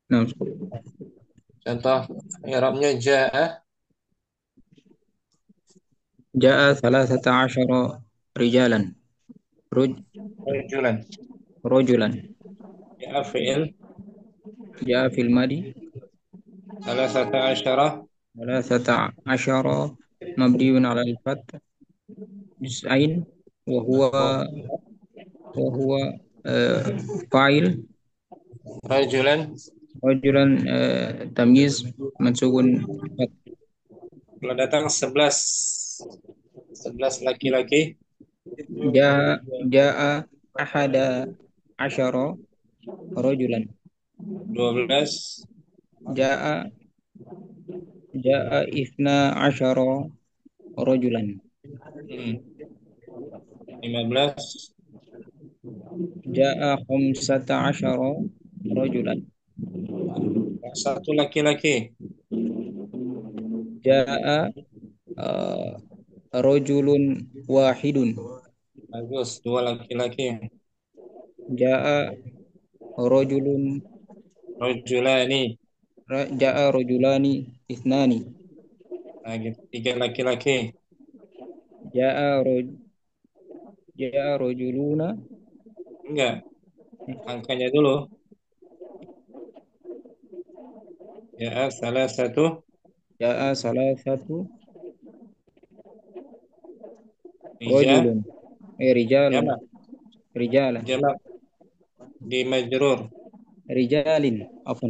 Nah, Ustaz. Contoh i'rabnya jaa Jaa 13 rijalan. rajulan. Rajulan. Jaa fi'il Jaa fil madi 13 13 مبني على الفتح جزئين وهو فاعل rajulan. رجلا تمييز منسوب فتح. Kalau datang 11 laki-laki, جاء أحد عشر رجلا 12 جاء 12 رجلا 15 جاء 15 رجلا satu laki-laki, جاء رجل واحد bagus, 2 laki-laki, جاء رجل rajulani, جاء رجلان اثنان nah, gitu. 3 laki-laki, جاء رجلون enggak, angkanya dulu, ya salah satu جاء 3 rijal, رجل رجال jamak, رجالا jamak di majrur. رجال عفوا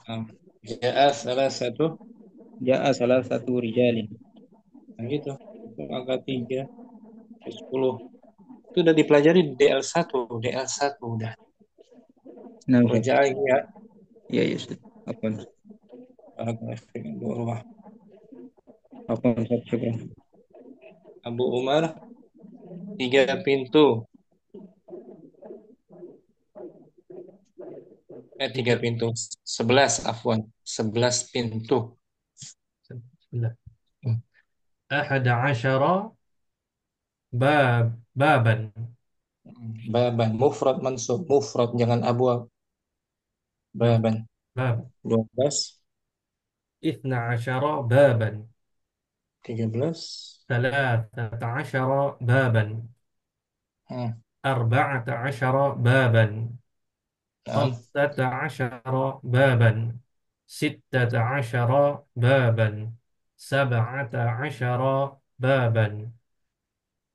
Nah, jaa salah satu, جاء 3 رجال nah gitu, itu angka 3 ke 10. Itu udah dipelajari di DL1 udah. نعم Kerja lagi ya. يا يوسف عفوا Rumah عفوا شكرا Abu Umar 3 pintu. 3 pintu. 11 afwan. 11 pintu. Bismillah. أحد عشر baban. Baban. Mufrad mansub. Mufrad jangan abwab. Baban. Bab. 12. إثنى عشر baban. 13. ثلاثة عشر baban. أربعة عشر baban. خمسة عشر baban. ستة عشر baban. سبعة عشر baban.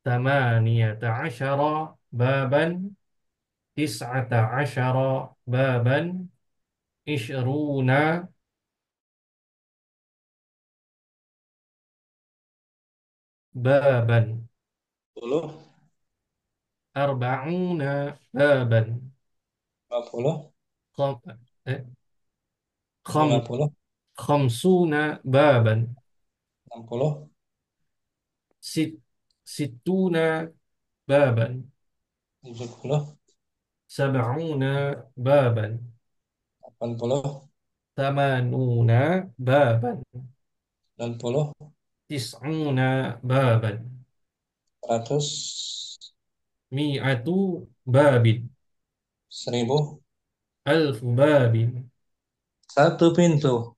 ثمانية عشر بابا. تسعة عشر بابا. 20 بابا. 10. 40 بابا. 50. خم... خم... 50. 50 بابا. 60. 60 بابا. 70. 70 بابا. 80. 80 بابا. 90. 90 بابا. 100. 100 باب. 1000. 1000 باب. 1 pintu.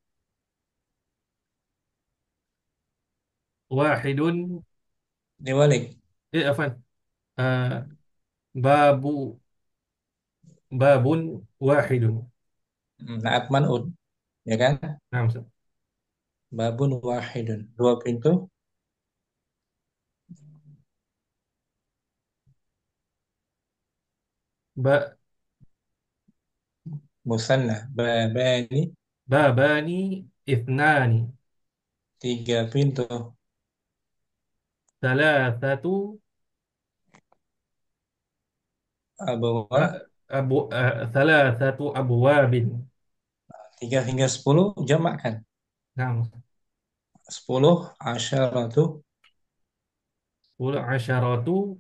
واحد Dibalik. عفوا باب باب واحد. Naat man'ud. Ya kan? نعم سر. Babun wahidun. 2 pintu. Ba Musanna. Babani. babani ithnani. 3 pintu. Thalathatu Abwa. thalathatu abwabin. 3 hingga 10 jamakkan. Nah, 10 asyaratu. 10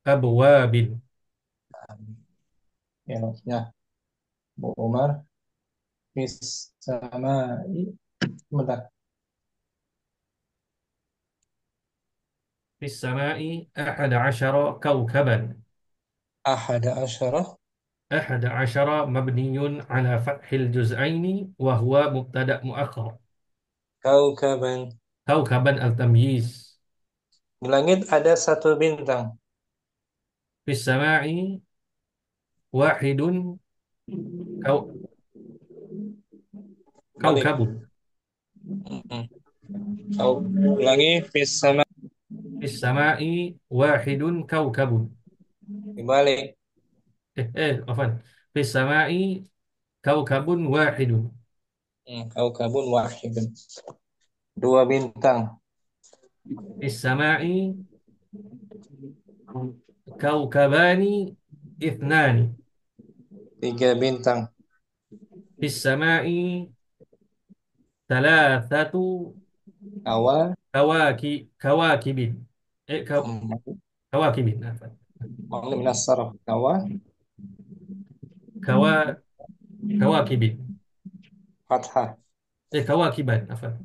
abwabin. Ya, Bu Umar. Fis samai. Sebentar. Fis samai 11 kawkaban. Ahada asyara. 11 mabniyun ala fathil juz'aini wa huwa mubtada muakhar. Kaukaban. Kawkaban al-tamyiz. Di langit ada 1 bintang. Fis samai wahidun kaw Balik. kawkabun. Ulangi. Fis sama. Fis samai wahidun kawkabun. Dibalik. Afwan. Fis samai kawkabun wahidun. Kaukabun wahidun. 2 bintang. Fis samai kawkabani ithnani. 3 bintang. Fis samai thalathatu Awal. kawakibin. Kawakibin. Afwan. Ma'lum minas sarf. Awal. Kawakibin. Fathah. Kawakiban. Afwan.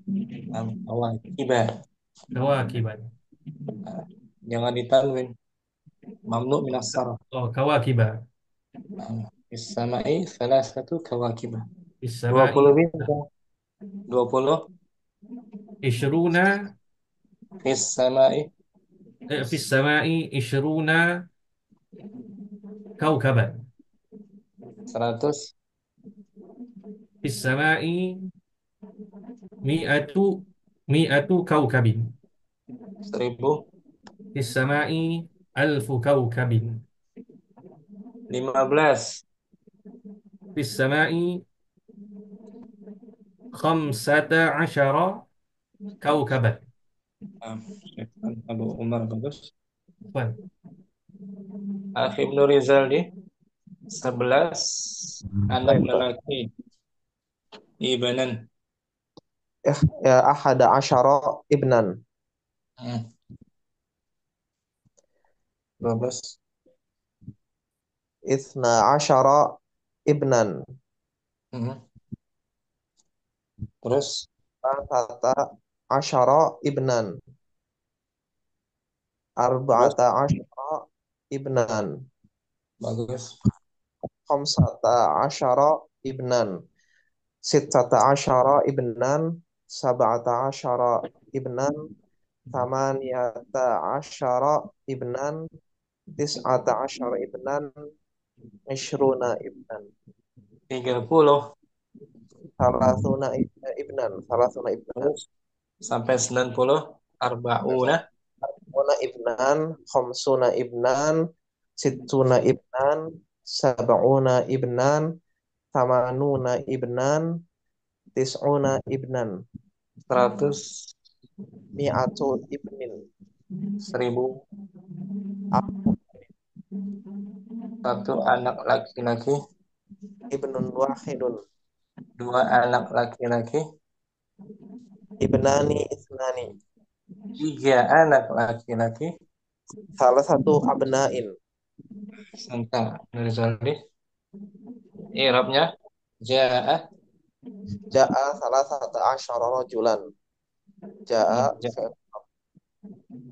Awal. Kibah. Kawakiban. Jangan ditanwin. Mamnu minas sarf. Oh, kawakiba. Fis samai salasatu kawakibah. Fis 20 samai bintang. 20. ishruna Fis samai fis samai ishruna kawkaban. 100. Fis samai mi'atu kawkabin. 1000. Fis samai alfu kawkabin. 15. Fis samai khamsata asyara kawkaban. Abu Umar bagus. Wan. Akhi Ibnu Rizaldi 11 anak Baik, Pak. lelaki. Ibnan. Ya, ahada asyara ibnan. 12. Ithna asyara ibnan. Terus Tata asyara ibnan. Arba'ata asyara ibnan. bagus. Khamsata asyara ibnan. Sittata asyara ibnan. Sab'ata asyara ibnan. Thamaniyata asyara ibnan. Tis'ata asyara ibnan. Ishruna ibnan. 30. Thalathuna ibnan. Thalathuna ibnan. Terus sampai 90. Arba'una. Arba'una ibnan. Khamsuna ibnan. Sittuna ibnan. Sab'una ibnan. Thamanuna ibnan. Tis'una ibnan. 100. Mi'atu ibnin. 1000. 1 anak laki-laki. Ibnun wahidun. 2 anak laki-laki. Ibnani isnani. 3 anak laki-laki. Salah satu abna'in. Santa Rizaldi. I'rabnya Ja'a. Ja'a salah satu asyara rajulan. Ja'a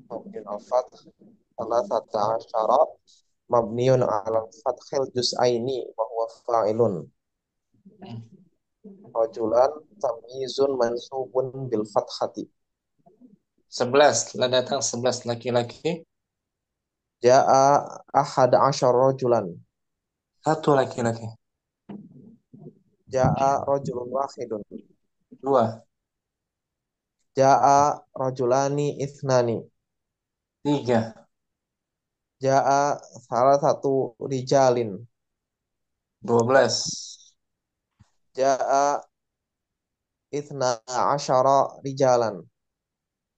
mabniun al-fath. Salah satu asyara mabniun al-fathil juz'aini wa huwa fa'ilun. Rajulan tamyizun mansubun bil fathati. 11 telah datang 11 laki-laki. Ja'a ahad asyara rajulan. 1 laki-laki. Ja'a rajulun wahidun. 2. Ja'a rajulani ithnani. 3. Ja'a salah satu rijalin. 12. Ja'a ithna asyara rijalan.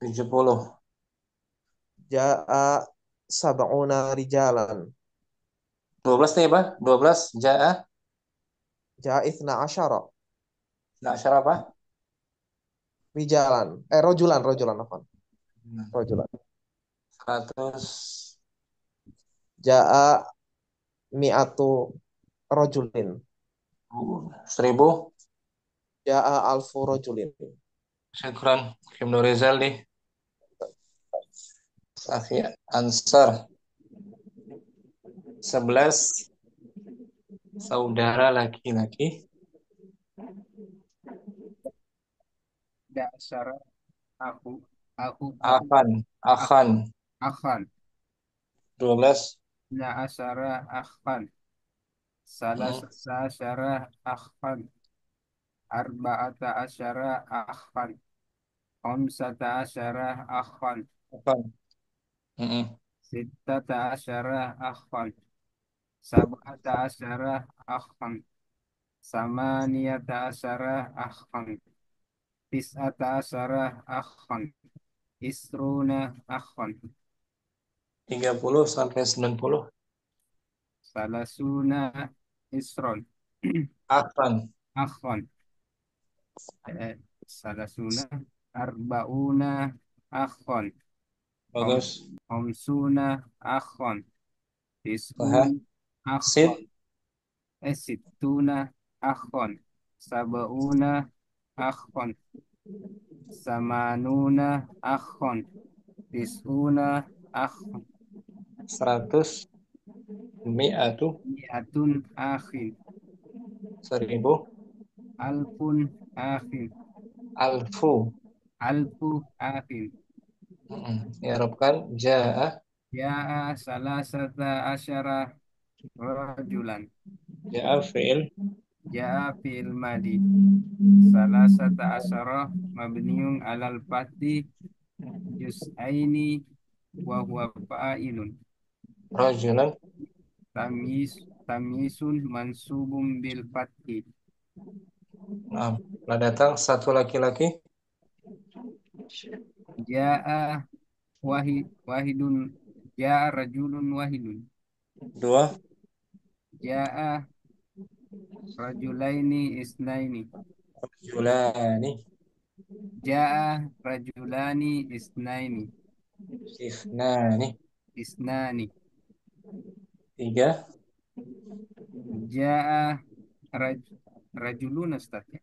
70. Ja'a sab'una rijalan. 12 nih apa? 12 ja'a. Ja'a ithna asyara Nah, syara apa? rijalan. Rojulan apa? Rojulan. 100. Ja'a mi'atu rojulin. 1000. Ja'a alfu rojulin. Syukran. Ibnu Rizal nih. Akhi Ansar. 11 saudara laki-laki. Da'asyara aku aku Akhan. akhan 12. Da'asyara akhan Salasata asyara akhan Arba'ata asyara akhan Khamsata asyara akhan Akhan. Mm-mm. Sittata asyara akhan Sab'ata asyara akhan Samaniyata asyara akhan Tis'ata asyara akhan Isruna akhan 30 sampai 90. Salasuna isron Akhan. akhan Salasuna Arba'una akhan Bagus. Khamsuna akhan Aha. Tis'un Sit. akhan Sittuna akhan Sab'una akhan Samanuna akhan Tis'una akhan 100. Mi'atu. Mi'atun akhin 1000. Alfun akhin Alfu. Alfu akhin Diharapkan ja'a. Ja'a salasata asyara rajulan Ja'a fi'il. Ja'a fi'il madi Salasata asyara mabniun alal fathi Juz'aini wa huwa fa'ilun Rajulan. Tamyisun mansubun bil fathi Nah, telah datang satu laki-laki. Ja'a wahidun Ja'a rajulun wahidun 2. Ja'a rajulaini isnaini Julani. Ja'a rajulani isnaini Ifnani. Isnani 3. Ja'a rajulun Ustaz ya.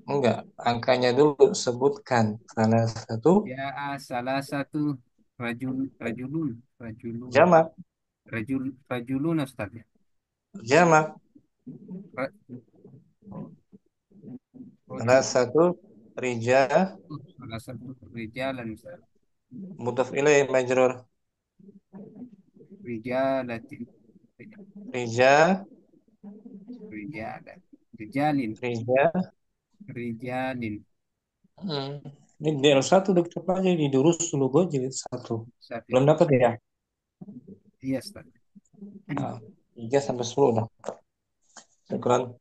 Enggak, angkanya dulu sebutkan. Salah satu Ja'a salah satu rajulun jamak. rajulun Ustaz ya. Jamak. Ra- Salah Rajul satu rijal. salah satu rijalan Ustaz. Mudhaf ilaih majrur. Rijalatin Rijal. rijalan rijalin Rijal. rijalin Ini DL1 udah kita pelajari di Durus dulu gue jilid 1. Ustaz ya. Belum dapat ya? Iya Ustaz. Nah, 3 sampai 10 udah. Syukran.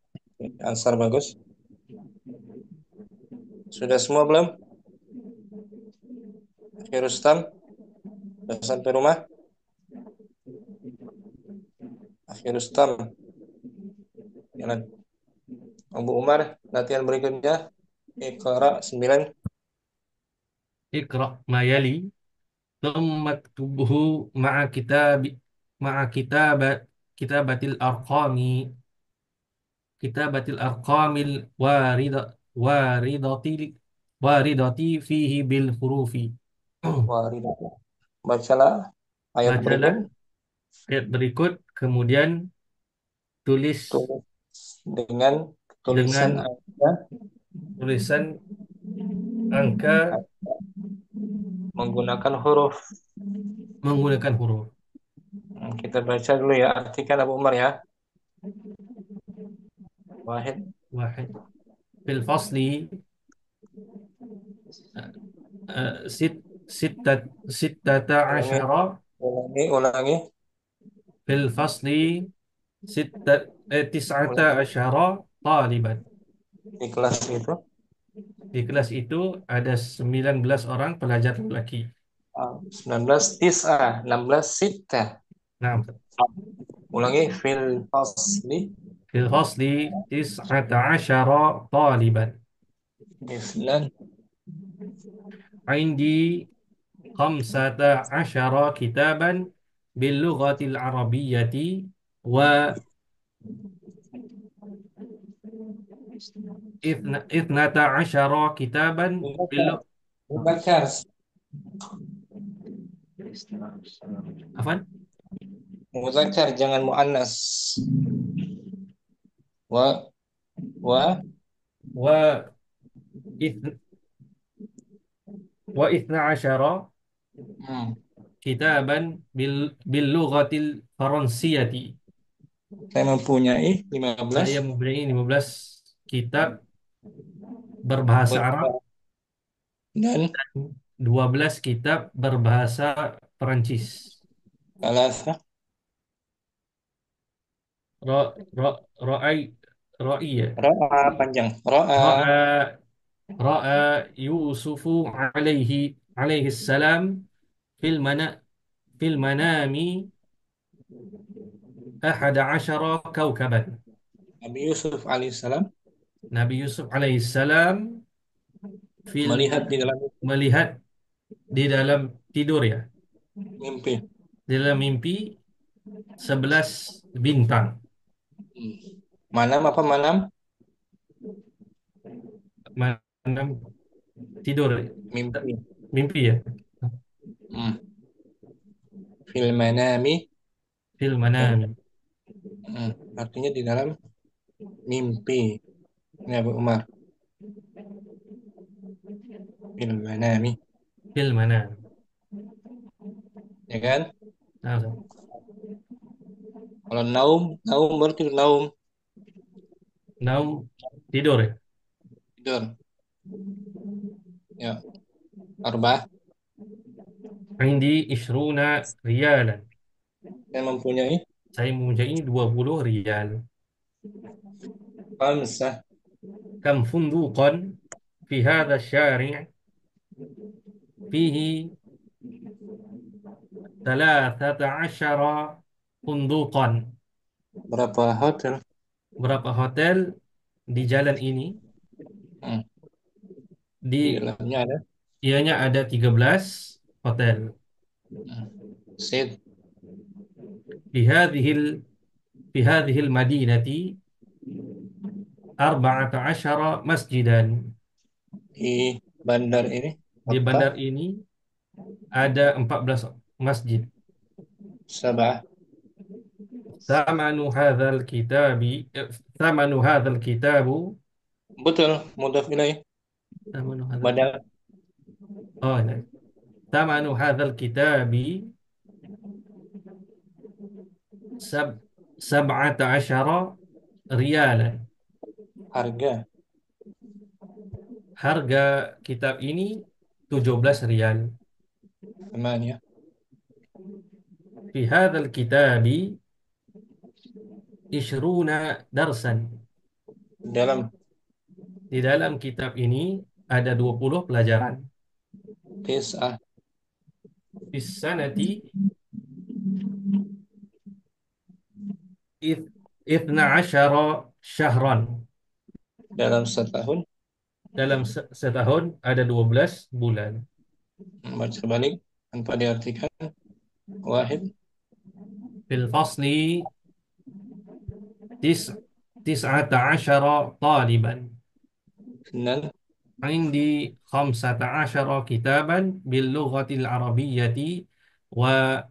Ansar bagus. Sudah semua belum? Akhir Rustam. Sudah sampai rumah? Akhir Rustam. Jalan. Abu Umar, latihan berikutnya. Iqra 9. Iqra ma yali thumma aktubhu ma'a kitab ma'a kitabatil arqami warida waridati waridati fihi bil hurufi. Waridah. Bacalah ayat berikut. Bacalah ayat berikut, kemudian tulis Tulis dengan tulisan dengan angka tulisan angka menggunakan huruf. menggunakan huruf. Kita baca dulu ya. Artikan Abu Umar ya. Wahid. Wahid. Fil fasli sit sittata Ulangi. asyara Ulangi. fil fasli tis'ata asyara taliban. Di kelas itu Di kelas itu ada 19 orang pelajar lelaki. 19 tis'ah, 16 sittah. Nah, Ulangi fil fasli fil fasli tis'ata asyara taliban. islan Indi khamsata asyara kitaban bil lughatil arabiyyati wa ithnata asyara kitaban bil muzakkar apa? muzakkar jangan muannas wa wa Wa ith wa ithna asyara hmm. kitaban bil lughatil faransiyati. Saya mempunyai Saya 15 mempunyai 15 kitab berbahasa Arab dan 12 kitab berbahasa Perancis. Thalatha Ro ro ro'ai ro'i ya. ra'a panjang ra'a Ra'a ra'a Yusufu alaihi salam fil mana fil manami ahada asyara kaukaban. Nabi Yusuf alaihissalam Nabi Yusuf alaihi salam melihat di dalam melihat di dalam tidur ya, mimpi. di dalam mimpi 11 bintang. Malam apa malam? Malam tidur, Mimpi. mimpi ya. Hmm. Fil manami. Fil manami. Artinya di dalam mimpi. Ini Abu Umar. Fil manami. Fil manami. Ya kan? Nah, Kalau naum, naum berarti naum. naum tidur ya. Tidur. Ya. Arba'ah. Indi ishruna riyalan. Saya mempunyai Saya mempunyai 20 riyal. khamsah. Kam funduqan fi hadha syari' fihi 13 funduqan. Berapa hotel? Berapa hotel di jalan ini? Di Di dalamnya ada ianya ada 13 hotel. Sid. Fi hadhil fi hadhil madinati 14 masjidan. Di bandar ini Di apa? bandar ini ada 14 masjid. Sab'ah. Thamanu hadzal kitabi thamanu hadzal kitabu Betul, mudhaf ilaih. thamanu hadzal Badal. oh nah. Thamanu hadzal kitabi sab sab'ata asyara riyalan. Harga. Harga kitab ini 17 riyal. Tamanya. Fi hadzal kitabi ishruna darsan. Dalam Di dalam kitab ini ada 20 pelajaran. tis'ah. Fis sanati ithna asyara syahran. Dalam setahun. Dalam setahun ada 12 bulan. Baca balik tanpa diartikan. Wahid. Fil fasli tis'ata asyara taliban. Senan. Indi khamsata asyara kitaban bil lughatil arabiyyati wa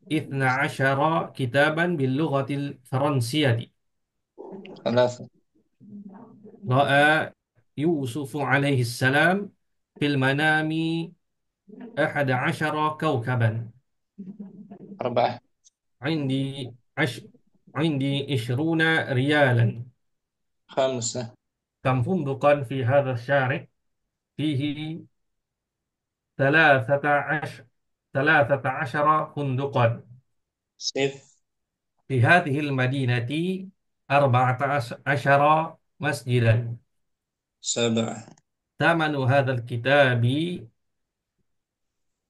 ithna asyara kitaban bil lughatil faransiyati. Thalatha. Ra'a Yusufu alaihi salam fil manami ahada asyara kawkaban. Arba'ah. Indi ash Indi ishruna riyalan. Khamsah. Kam funduqan fi hadha syari' fihi 13 13 funduqan. Sid. في هذه المدينة 14 مسجدا. 7. ثمن هذا الكتاب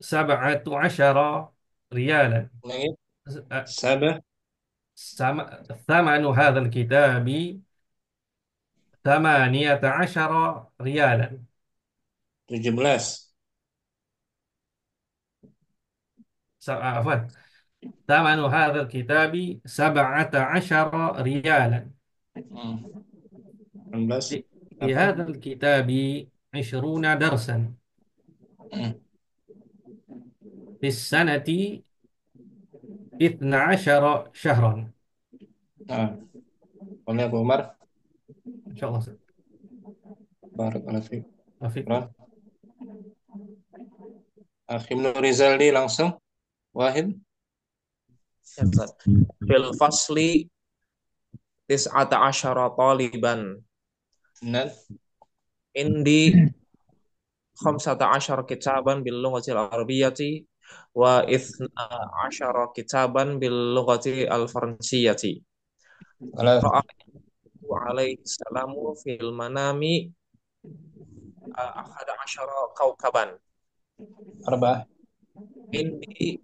17 ريالا. Ulangi. أه، 7. ثمن هذا الكتاب 18 ريالا. 17. عفوا، ثمن هذا الكتاب 17 ريالا. 18. في هذا الكتاب 20 درسا. في السنة 12 شهرا. Oleh Abu Umar. إن شاء الله. Barakallahu fiik. أفيد. Akhi Ibnu Rizaldi langsung. Wahid. Ya, Ustaz. Fil fasli 19 taliban. Nan. Indi 15 kitaban bil lughati al-arabiyyati wa 12 kitaban bil lughati al-faransiyati. Ra'aytu alaihi salamu fil manami 11 kaukaban. 4. Indi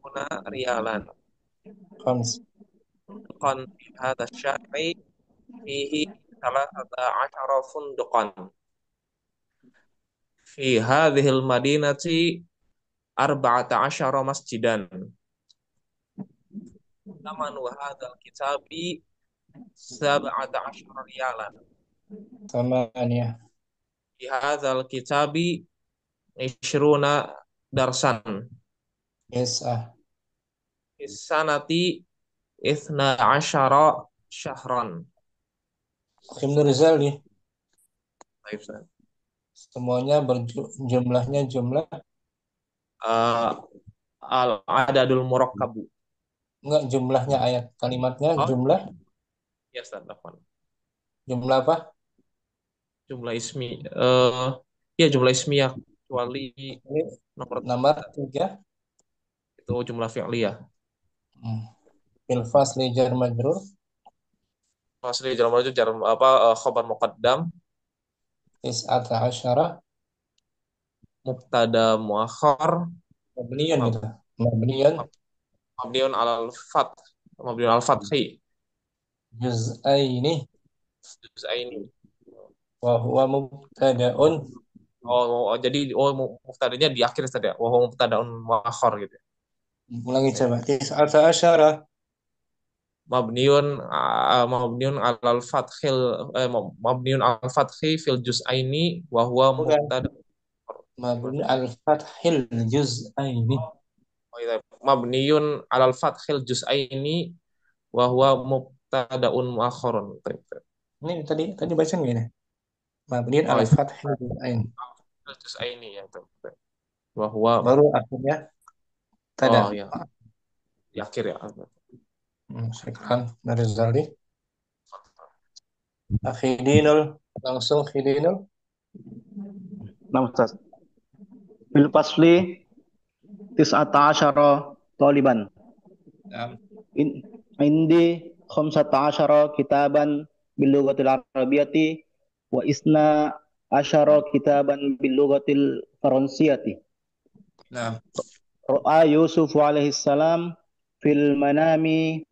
20 riyalan. 5. Kan fi hadha syahri fihi 13 funduqan. Fi hadhil madinati 14 masjidan. Tamanu hadzal kitabi 17 riyalan. 8. Fi hadzal kitabi 20 darsan. 9. Fi sanati 12 syahran. Akhi Ibnu Rizaldi. Baik, Ustaz. Semuanya jumlahnya jumlah Al-adadul murakkabu. enggak, jumlahnya ayat kalimatnya jumlah. Ya, Ustaz, afwan. Jumlah apa? Jumlah ismi. Ya, jumlah ismiyah kecuali nomor 3 itu jumlah fi'liyah. Fil fasli jar majrur. Fasli jar majrur khabar muqaddam. 19. Mubtada muakhar. Mabniyan gitu. Mabniyan Mabniun al fathi. Juz'aini. Wa huwa mubtada'un. Jadi mubtadanya di akhir saja. Wa huwa mubtada'un muakhar gitu. Ulangi coba. 19. Mabniun alal fathil mabniun al fathi fil juz'aini wa huwa mubtada. Mabniun al fathil juz'aini. Mabniun alal fathil juz'aini wa huwa mubtada'un muakhkharun. Ini tadi baca nggak ini? Mabniun alal fathil juz'aini. Juz'aini ya, betul. Wa huwa baru akhirnya tada. ya. Di akhir ya. Syukran dari Zaldi. Akhi Dinul, langsung Akhi Dinul. Nah, Ustaz. Bil fasli 19 taliban. Indi 15 kitaban bil lughatil arabiyyati wa 12 kitaban bil lughatil faransiyati. Nah. Ra'a Yusuf alaihi salam fil manami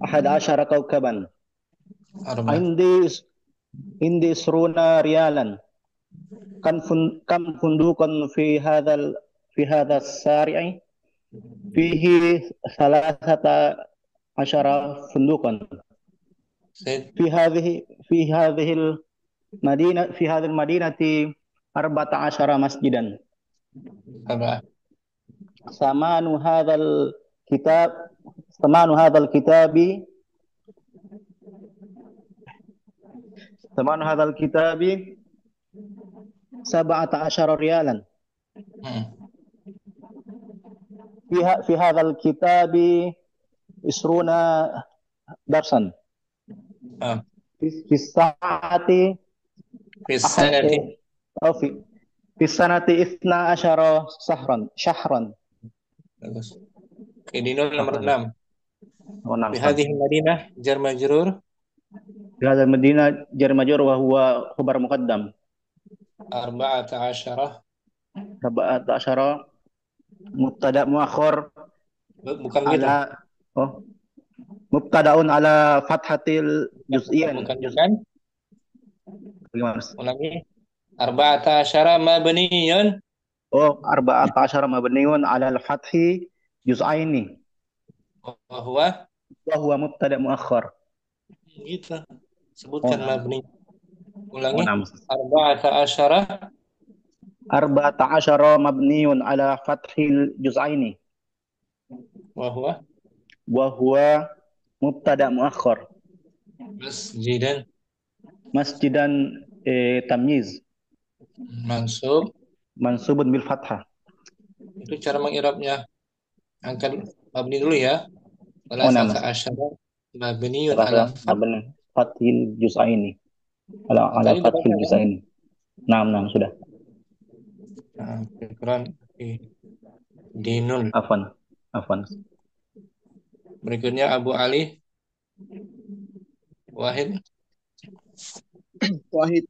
11 kaukaban. Indi isruna riyalan. Kam fundukan fi hadha as-sari'i fihi 13 fundukan. Fi hadhihi al-madinati 14 masjidan. Samanu hadzal kitabi 17 riyalan. Fi hadzal kitabi 20 darsan. Fi sanati fi sanati 12 syahran. Bagus. Dinul nomor 6. Oh, naam, Fi Ustaz. hadhihi Madinah jar majrur Fi hadzal Madinah jar majrur wa huwa khabar muqaddam. 14. Sab'at asyara mubtada muakhir Bukan begitu. ala oh mubtadaun ala fathatil juz'iyan. Bukan. Bagaimana, Mas? Ulangi. 14 mabniyun. Oh, arba'at asyara mabniun ala al-fathi juz'aini Wa huwa wa huwa mubtada muakhir. gitu. Oh, Sebutkan naam. mabni. Oh, Ulangi. naam. 14 Arba'at asyara mabniun ala fathil juz'aini wa huwa wa huwa mubtada muakhir. masjidan Masjidan tamyiz mansub. mansubun bil fathah. Itu cara mengirabnya. Angkat mabni dulu ya. Oh, naam, Mas. 13 mabniyun ala Terasa mabni fathil juz'aini ala Tadi udah fathil baca ya? juz'aini. Naam, sudah. Nah, Quran dinun. Afwan. Berikutnya Abu Ali Wahid. Wahid.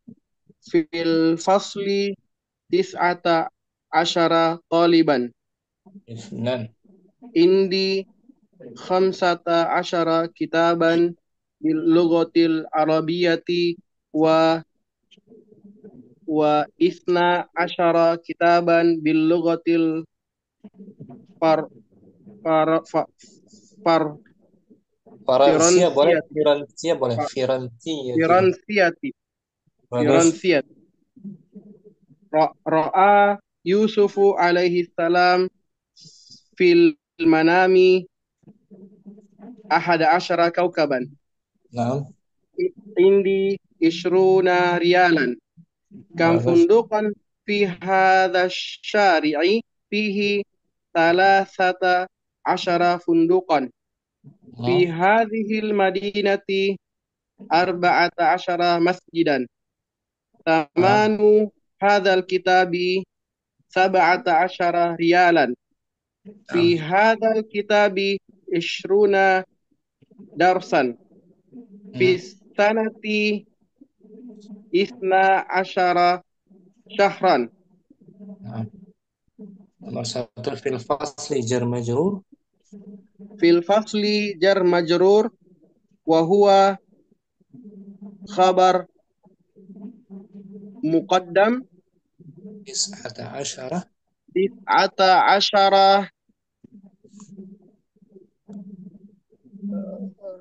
Fil fasli tis'ata asyara taliban. Isnan. Indi khamsata asyara kitaban bil lughatil arabiyyati wa isna asyara kitaban bil lughatil far Faransia boleh, Firansiyati. Firansia boleh, Firansia. Firansiyati. Bagus. Firansiyati. Ra'a Yusufu alaihi salam fil manami ahada asyara kaukaban. Naam. Indi ishruna riyalan. Kam Bagus. fundukan fi hadha syari'i fihi thalathata asyara fundukan. Fi hadhil madinati arba'ata asyara masjidan. Tamanu hadzal kitabi sab'ata asyara riyalan. Fi hadzal kitabi ishruna darsan. Fi sanati isna asyara syahran. Nomor 1 fil fasli jar majrur. Fil fasli jar majrur wa huwa khabar muqaddam 19 asyara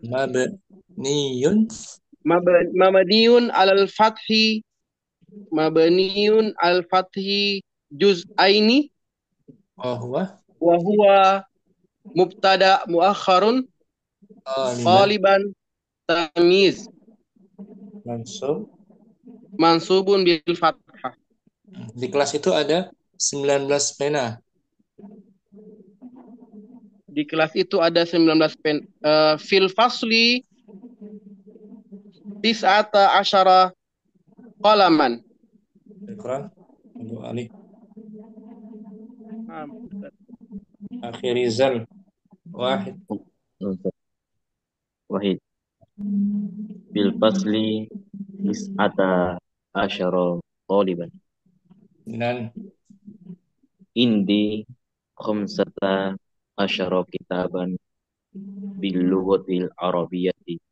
mabniyun mabniyun al fathi juz'aini wa huwa mubtada muakharun taliban tamyiz mansubun bil fathah. Di kelas itu ada 19 pena. Di kelas itu ada 19 pena. Fil fasli tis'ata asyara qalaman. Al-Quran Abu Ali Nah, Akhirizal Wahid. Bil fasli tis'ata asyara taliban. Dan Indi khamsata asyara kitaban bil lughatil arabiyyati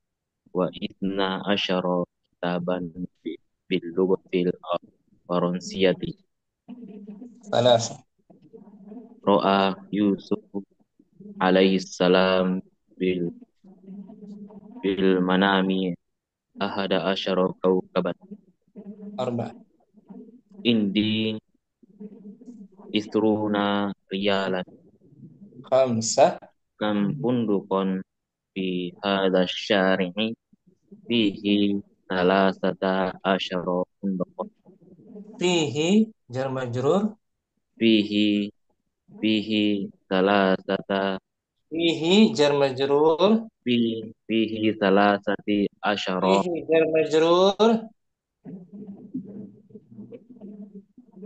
wa isna asyara kitaban bil lughatil faransiyati. Salas. Ra'a Yusuf alaihi salam bil manami ahada asyara kaukaban. Arba. Indi isruna riyalan. Khamsa. Kam pundukon fi hadha syari'i fihi salasata asyara pundukon. Fihi jar majrur. Fihi salasata. Fihi jar majrur. Fihi salasati asyara. Fihi jar majrur.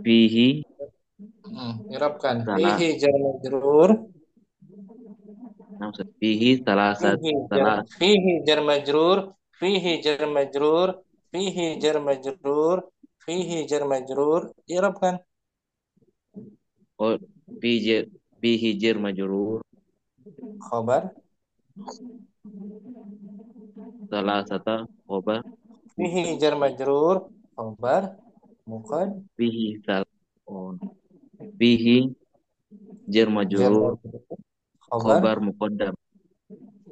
Fihi Irabkan. Fihi jar majrur. Nah, Ustaz. Fihi salah satu fihi jar majrur, fihi jar majrur, fihi jar majrur, fihi jar majrur. I'rabkan. oh, fihi jar majrur Khabar. salah satu khobar Fihi jar majrur, khabar, muqad, fihi sal oh, fihi jar jar majrur majrur, khabar. khobar muqaddam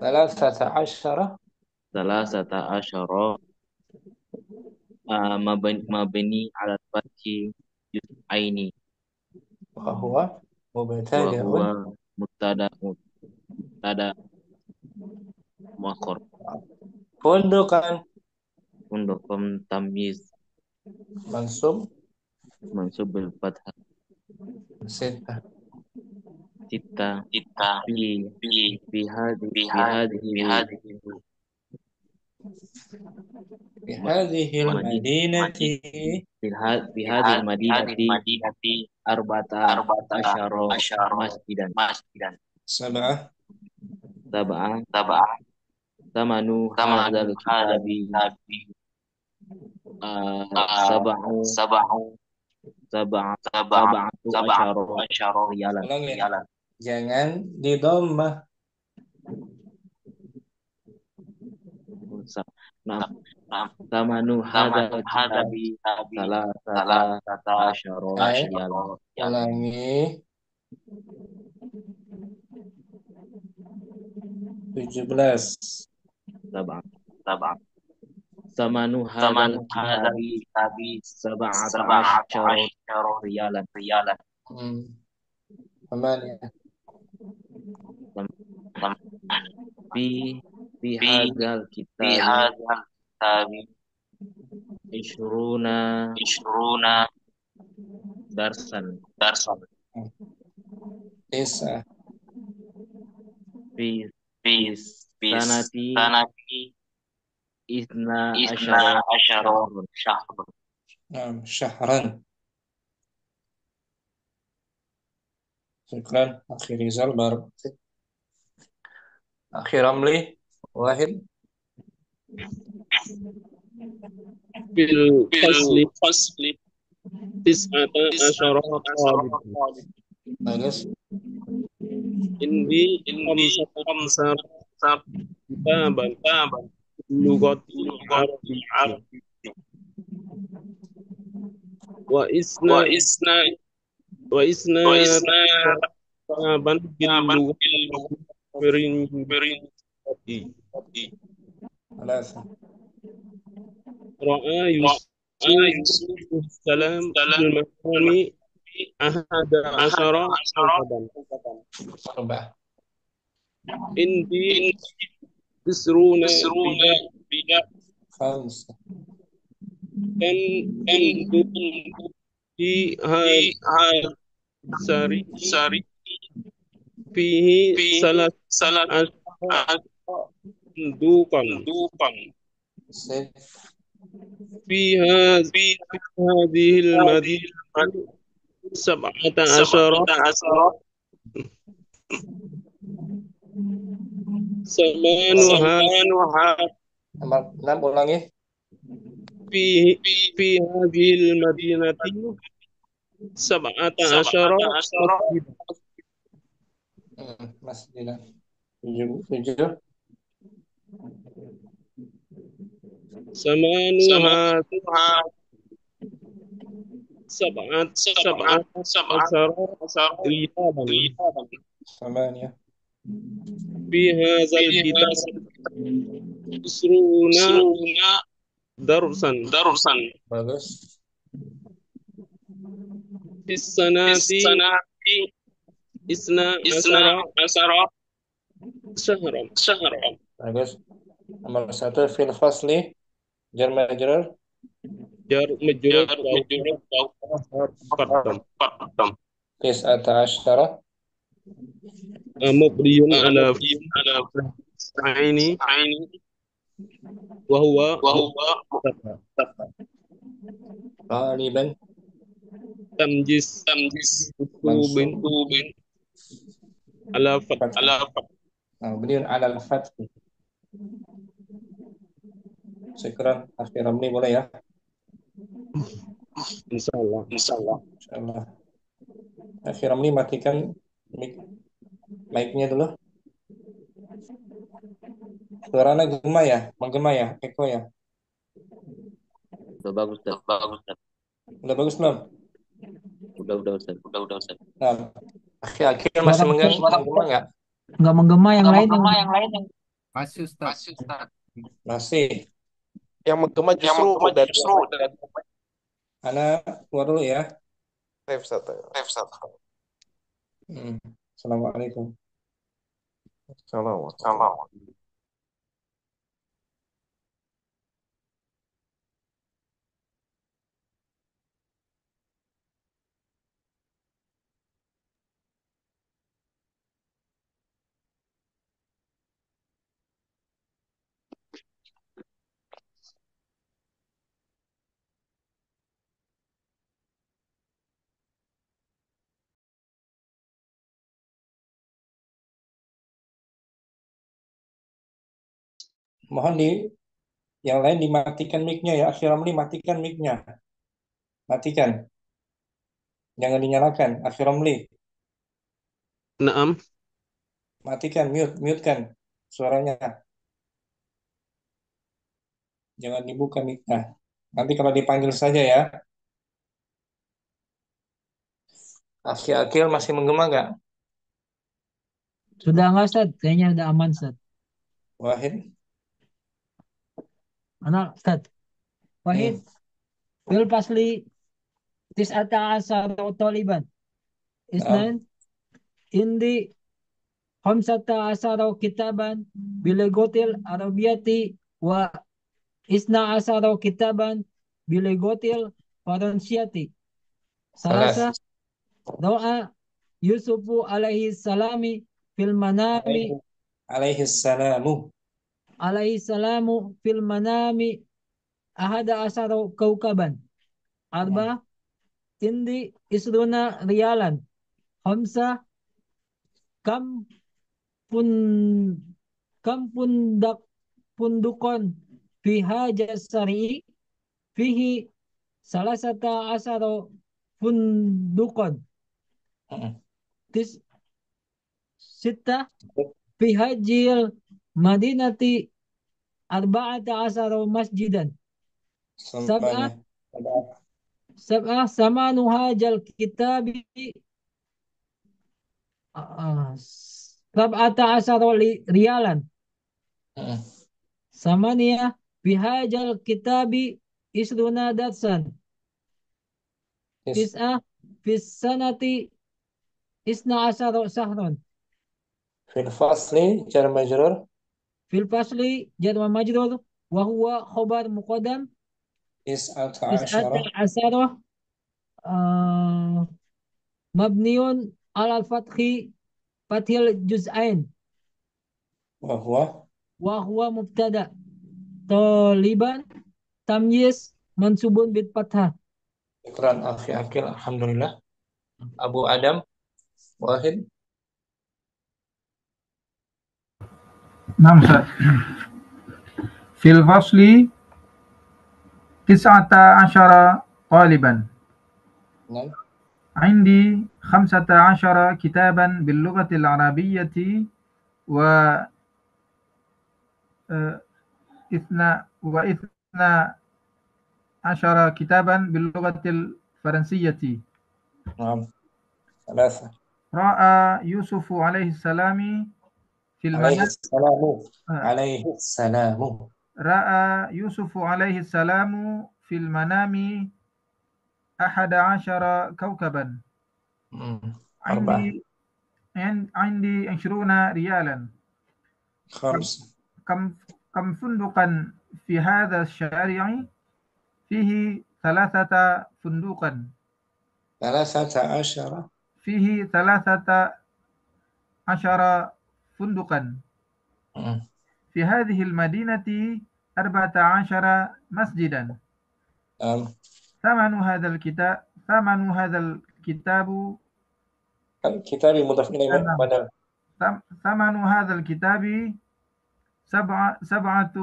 Salasata asyara, salah satu asyara mabni ala fathi juz'aini wa huwa wa mubtadi'un. huwa mubtada muakhar Pundukan untuk tamyiz mansub mansub bil fathah sita. Cita fi hadhihi Fi hadhil madinati fi hadhil madinati arba'ata asyara masjidan sab'ah sab'ah tamanu hadzal kitabi sab'atu asyara riyalan Ulangi. Jangan di dhammah. Nah, tamanu hadzal kitabi salasata asyara riyalan Ulangi. 17. sab'ah tamanu hadzal kitabi sab'ata asyara riyalan ثمانية. fi hadzal kitabi ishruna darsan Tis'ah. fi sanati isna asyara syahrun نعم شهرا. شكرا أخي ريزال بارك فيك. أخي رملي واحد. fil fasli tis'ata asyara talib Bagus. indi khamsata kitaban lugatil arabiyyah wa isna kitaban bil lugatil ثلاثة. ra'a Yusuf salam fil mahami ahada asyara kitaban أربعة. indi tisruna خمسة. dan di sari fihi salat dukan ست. fiha hadhil madinah sab'ata asyara samanuha Nomor 6 ulangi. fi hadhil madinati sab'ata asyara masjid Masjidah. 7. samanuha sab'ata asyara riyalan ثمانية. fi hadzal kitab isruna darsan Bagus. fis sanati isna asyara syahran Bagus. Nomor 1 fil fasli jar majrur jar majrur muqaddam tis'ata asyara mabniyun ala aini wa huwa غالبا tamjiz mansub ala fat Mabniun 'alal fath. Syukran, Akhi Ramli boleh ya? Insyaallah. Insyaallah. Akhi Ramli matikan mic-nya dulu. Suaranya menggema ya, eko ya. Udah bagus, Ustaz. Udah bagus belum? Udah, Ustaz. Nah, Akhi masih menggema nggak? Nggak menggema yang lain Masih Ustaz. Masih. Yang menggema justru udah Ana keluar dulu ya. Ref satu. Assalamualaikum. Salam. Mohon yang lain dimatikan mic-nya ya. Akhi Ramli matikan mic-nya. Matikan. Jangan dinyalakan. Akhi Ramli Naam. matikan, mute-kan suaranya. Jangan dibuka mic-nya. Nanti kalau dipanggil saja ya. Akhi Akil masih menggema nggak? sudah nggak Ustaz? Kayaknya udah aman Ustaz. Wahid. Mana Ustaz? Wahid. Fil fasli tis'ata asara taliban. Isnan indi khamsata asara kitaban bilegotil arabiyati wa isna asara kitaban bilegotil faransiyati. Salasa doa Yusufu alaihi salami fil manami Alaihi salamu fil manami ahada asara kaukaban. Arba indi isruna rialan. Khamsa kam pun pundukon fi haja syari'i fihi salasata asara pundukon. Sita fi hajil madinati arba'ata asara masjidan. Sab'a samanu hajal kitabi sab'ata asara rialan. Samania bihajal kitabi isruna darsan. Tis'a fis sanati isna asara sahron. Fil fasli jar majrur. Fil fasli jar majrur wa huwa khabar muqaddam Tis'ata asara mabniun ala fathil juz'ain. Wa huwa mubtada. Taliban tamyiz mansubun bit fathah. Syukran Akhi Akil, alhamdulillah. Abu Adam Wahid. نعم أستاذ. في الفصل 19 طالبا. عندي 15 كتابا باللغة العربية و 12 كتابا باللغة الفرنسية. نعم. 3. رأى يوسف عليه السلام في المنام. عليه السلام. رأى يوسف عليه السلام في المنام 11 كوكبا. عندي 20 ريالا. 5. كم فندقا في هذا الشارع؟ فيه 3 فندقا. 13. فيه 13 فندقا. في هذه المدينة 14 مسجدا. ثمن هذا الكتاب الكتاب مضاف إليه بدل. ثمن هذا الكتاب سبعة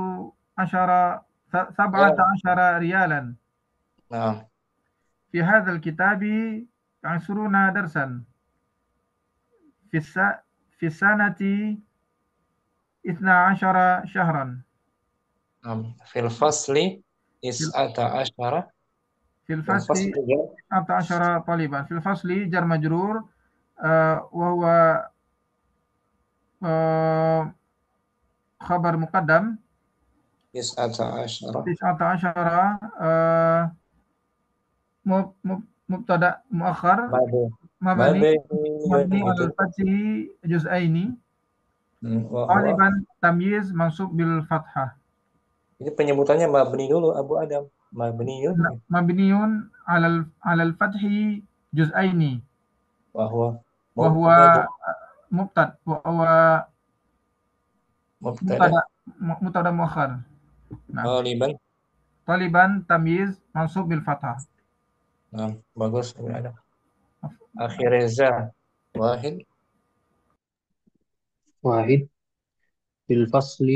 عشر سبعة Ya. عشر ريالا. Nah, في هذا الكتاب 20 درسا. في السنة 12 شهرا. fil fasli في is'ata asyara. في Fil الفصل fasli ya. 12 طالبا. في الفصل جر مجرور وهو خبر مقدم. Is'ata asyara. 19 مبتدأ مؤخر Mabni. مبني Mabni على gitu. الفتح جزئين. Wa huwa. طالبا تمييز منصوب بالفتحة. Ini penyebutannya mabni dulu Abu Adam. Mabniyun. مبني على الفتح جزئين. Wa huwa وهو mubtada. وهو Mubtada. مبتدأ مؤخر. نعم. Ghaliban. طالبا تمييز منصوب بالفتحة. Nah, bagus Abu Adam. Akhirnya za. Wahid. واحد في الفصل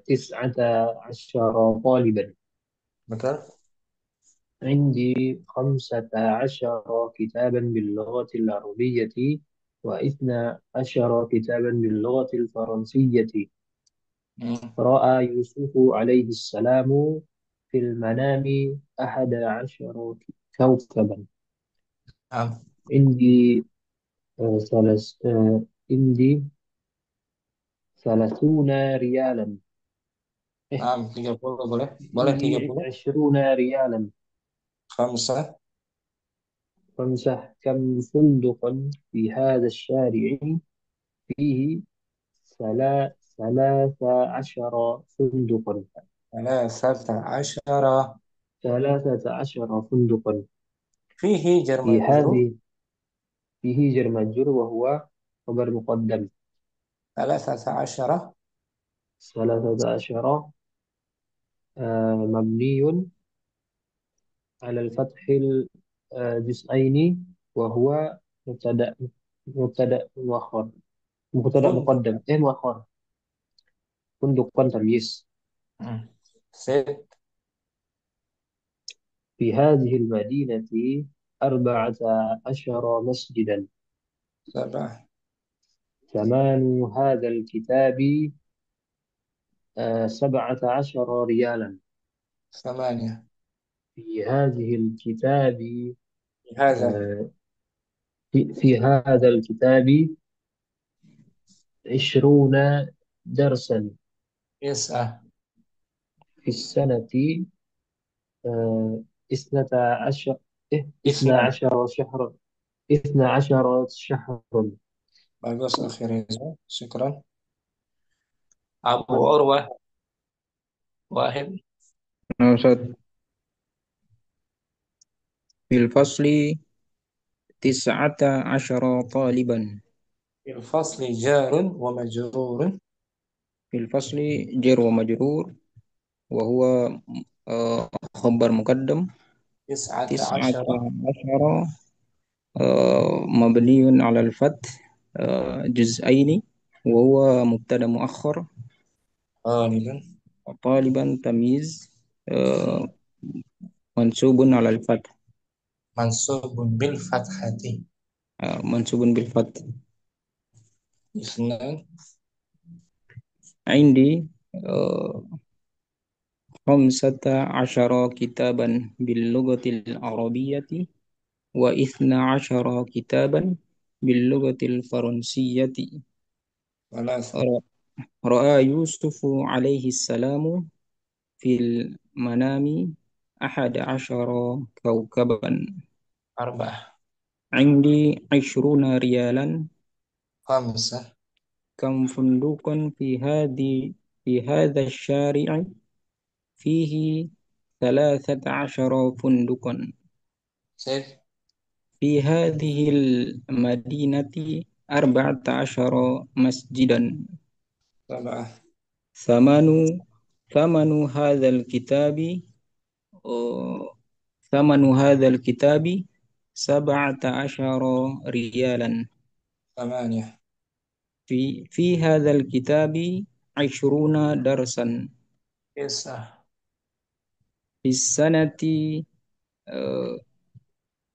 19 طالبا. Betul. عندي 15 كتابا باللغة العربية و12 كتابا باللغة الفرنسية. رأى يوسف عليه السلام في المنام 11 كوكبا. عندي عندي 30 ريالا. 30 boleh. Boleh عندي 30. 20 ريالا. Khamsah. كم فندقا في هذا الشارع؟ فيه 13 فندقا. 13. 13 فندقا. Fihi jar في majrur. فيه جر مجرور وهو خبر مقدم. 13. 13 مبني على الفتح الجزئين وهو مبتدأ مؤخر. مبتدأ مقدم مؤخر. فندقا تمييز. Sit. في هذه المدينة 14 مسجدا. 7. ثمن هذا الكتاب 17 ريالا. 8. في هذه الكتاب هذا. في هذا الكتاب 20 درسا. 9. في السنة 12 Isnan. 12 شهرا. 12 شهرا. Bagus akhirnya. Syukran. Abu Urwah. Wahid. Ustaz, fil fasli 19 طالبا. Fil fasli jarun wa majrurun. fil fasli jar wa majrur wa huwa khabar muqaddam. 19 mabniun 'ala al-fath juz'aini wa huwa mubtada muakhkhar. Taliban tamyiz mansubun 'ala al-fath. Mansubun bil fathati. Mansubun bil fath. Isnan. عندي 15 كتابا باللغة العربية و12 كتابا باللغة الفرنسية. رأى يوسف عليه السلام في المنام 11 كوكبا. 4. عندي 20 ريالا. 5. كم فندقا في هذا الشارع؟ فيه 13 فندقا. في هذه المدينة 14 مسجدا. 7. ثمن هذا الكتاب 17 ريالا. 8. في هذا الكتاب 20 درسا Kisah. في السنة آه،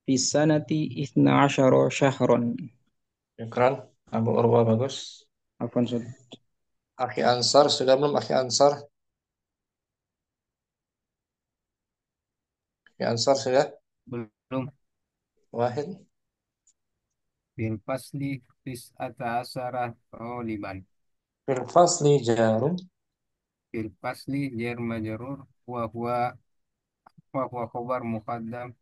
في السنة 12 شهرا. Syukran. Abu Urwa bagus. عفوا Ustaz. Akhi Ansar sudah belum Akhi Ansar? Akhi Ansar sudah? Belum. Wahid. Fil fasli tis'ata asyara taliban. Fil fasli jarum. Fil fasli jar majrur wa huwa khabar muqaddam.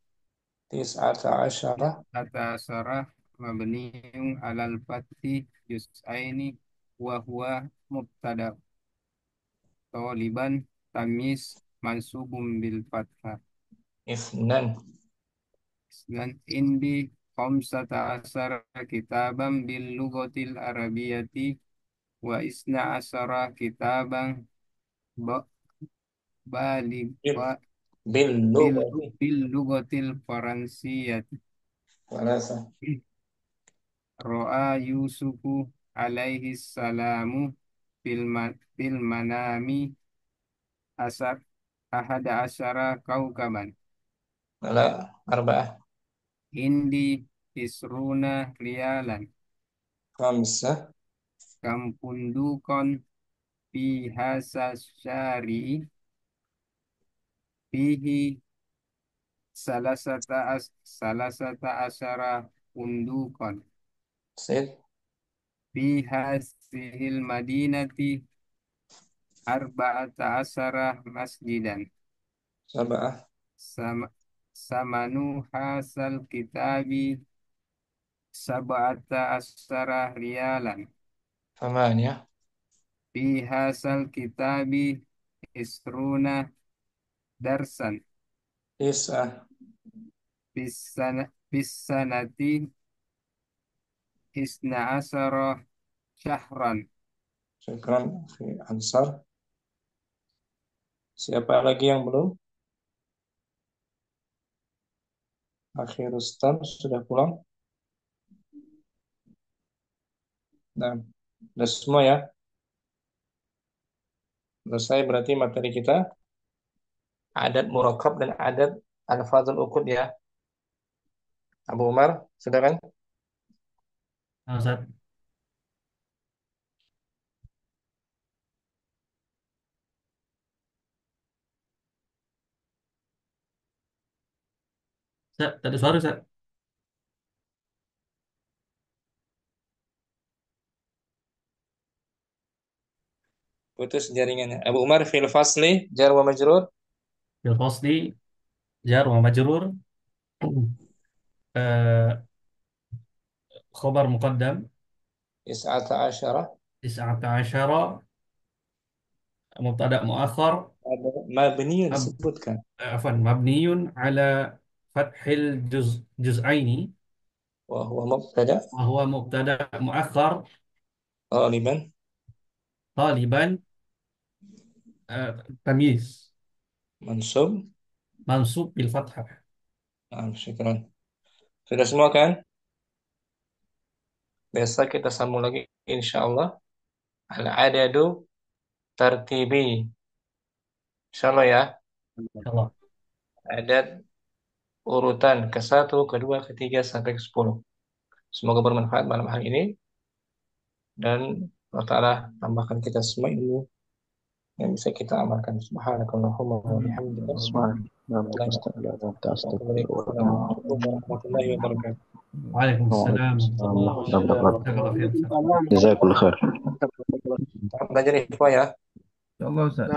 Tis'ata asyara. Tis'ata asyara mabniun alal fathi juz'aini wa huwa mubtada. Taliban tamyiz mansubun bil fathah. Ifnan. Dan indi khamsata asyara kitaban bil lughatil arabiyyati wa isna asyara kitaban ba- bali Bil. ba- Bil bil lugati. bil lughatil faransiyyati. Walasa. Ro'a Yusufu alaihi salamu fil manami asar ahada asyara kaukaban. Wala arba'ah. Indi isruna rialan Khamsah. kampundukon fi hasa syari'i fihi salasata asyara undukon Sid. fi hasihil madinati arba'ata asyara masjidan Sab'ah. sama samanu hasal kitabi sab'ata asyara rialan Thamaniyah. fi hasal kitabi isruna darsan Tis'ah. bisanati isna asara syahran. Syukran Akhi Ansar. Siapa lagi yang belum? Akhi Rustam sudah pulang? Nah, sudah semua ya. Selesai berarti materi kita. Adat murakkab dan adat al-fadhul uqud ya. Abu Umar, sudah kan? Nah, Ustaz. Ustaz, tak ada suara Ustaz. Putus jaringannya. Abu Umar fil fasli jar wa majrur. Fil fasli jar wa majrur eh, khabar muqaddam Is'ata asyara. 19 mubtada muakhar Mabniyun ab- sebutkan. afwan mabniyun ala fathil juz'aini Wa huwa mubtada. wa huwa mubtada muakhar Ghaliban. taliban tamyiz Mansub. mansub bil fathah. Nah, syukran. Sudah semua kan? Besok kita sambung lagi insyaallah. Al-adadu tartibi. Insyaallah ya. Insyaallah. Adat urutan ke-1, ke-2, ke-3 sampai ke-10. Semoga bermanfaat malam hari ini dan Allah Ta'ala tambahkan kita semua ilmu yang bisa kita amalkan. Subhanakallahumma wa bihamdika. Assalamualaikum warahmatullahi wabarakatuh. Waalaikumsalam warahmatullahi wabarakatuh. Jazakallah khair. Belajar ikhwah ya. Insyaallah Ustaz.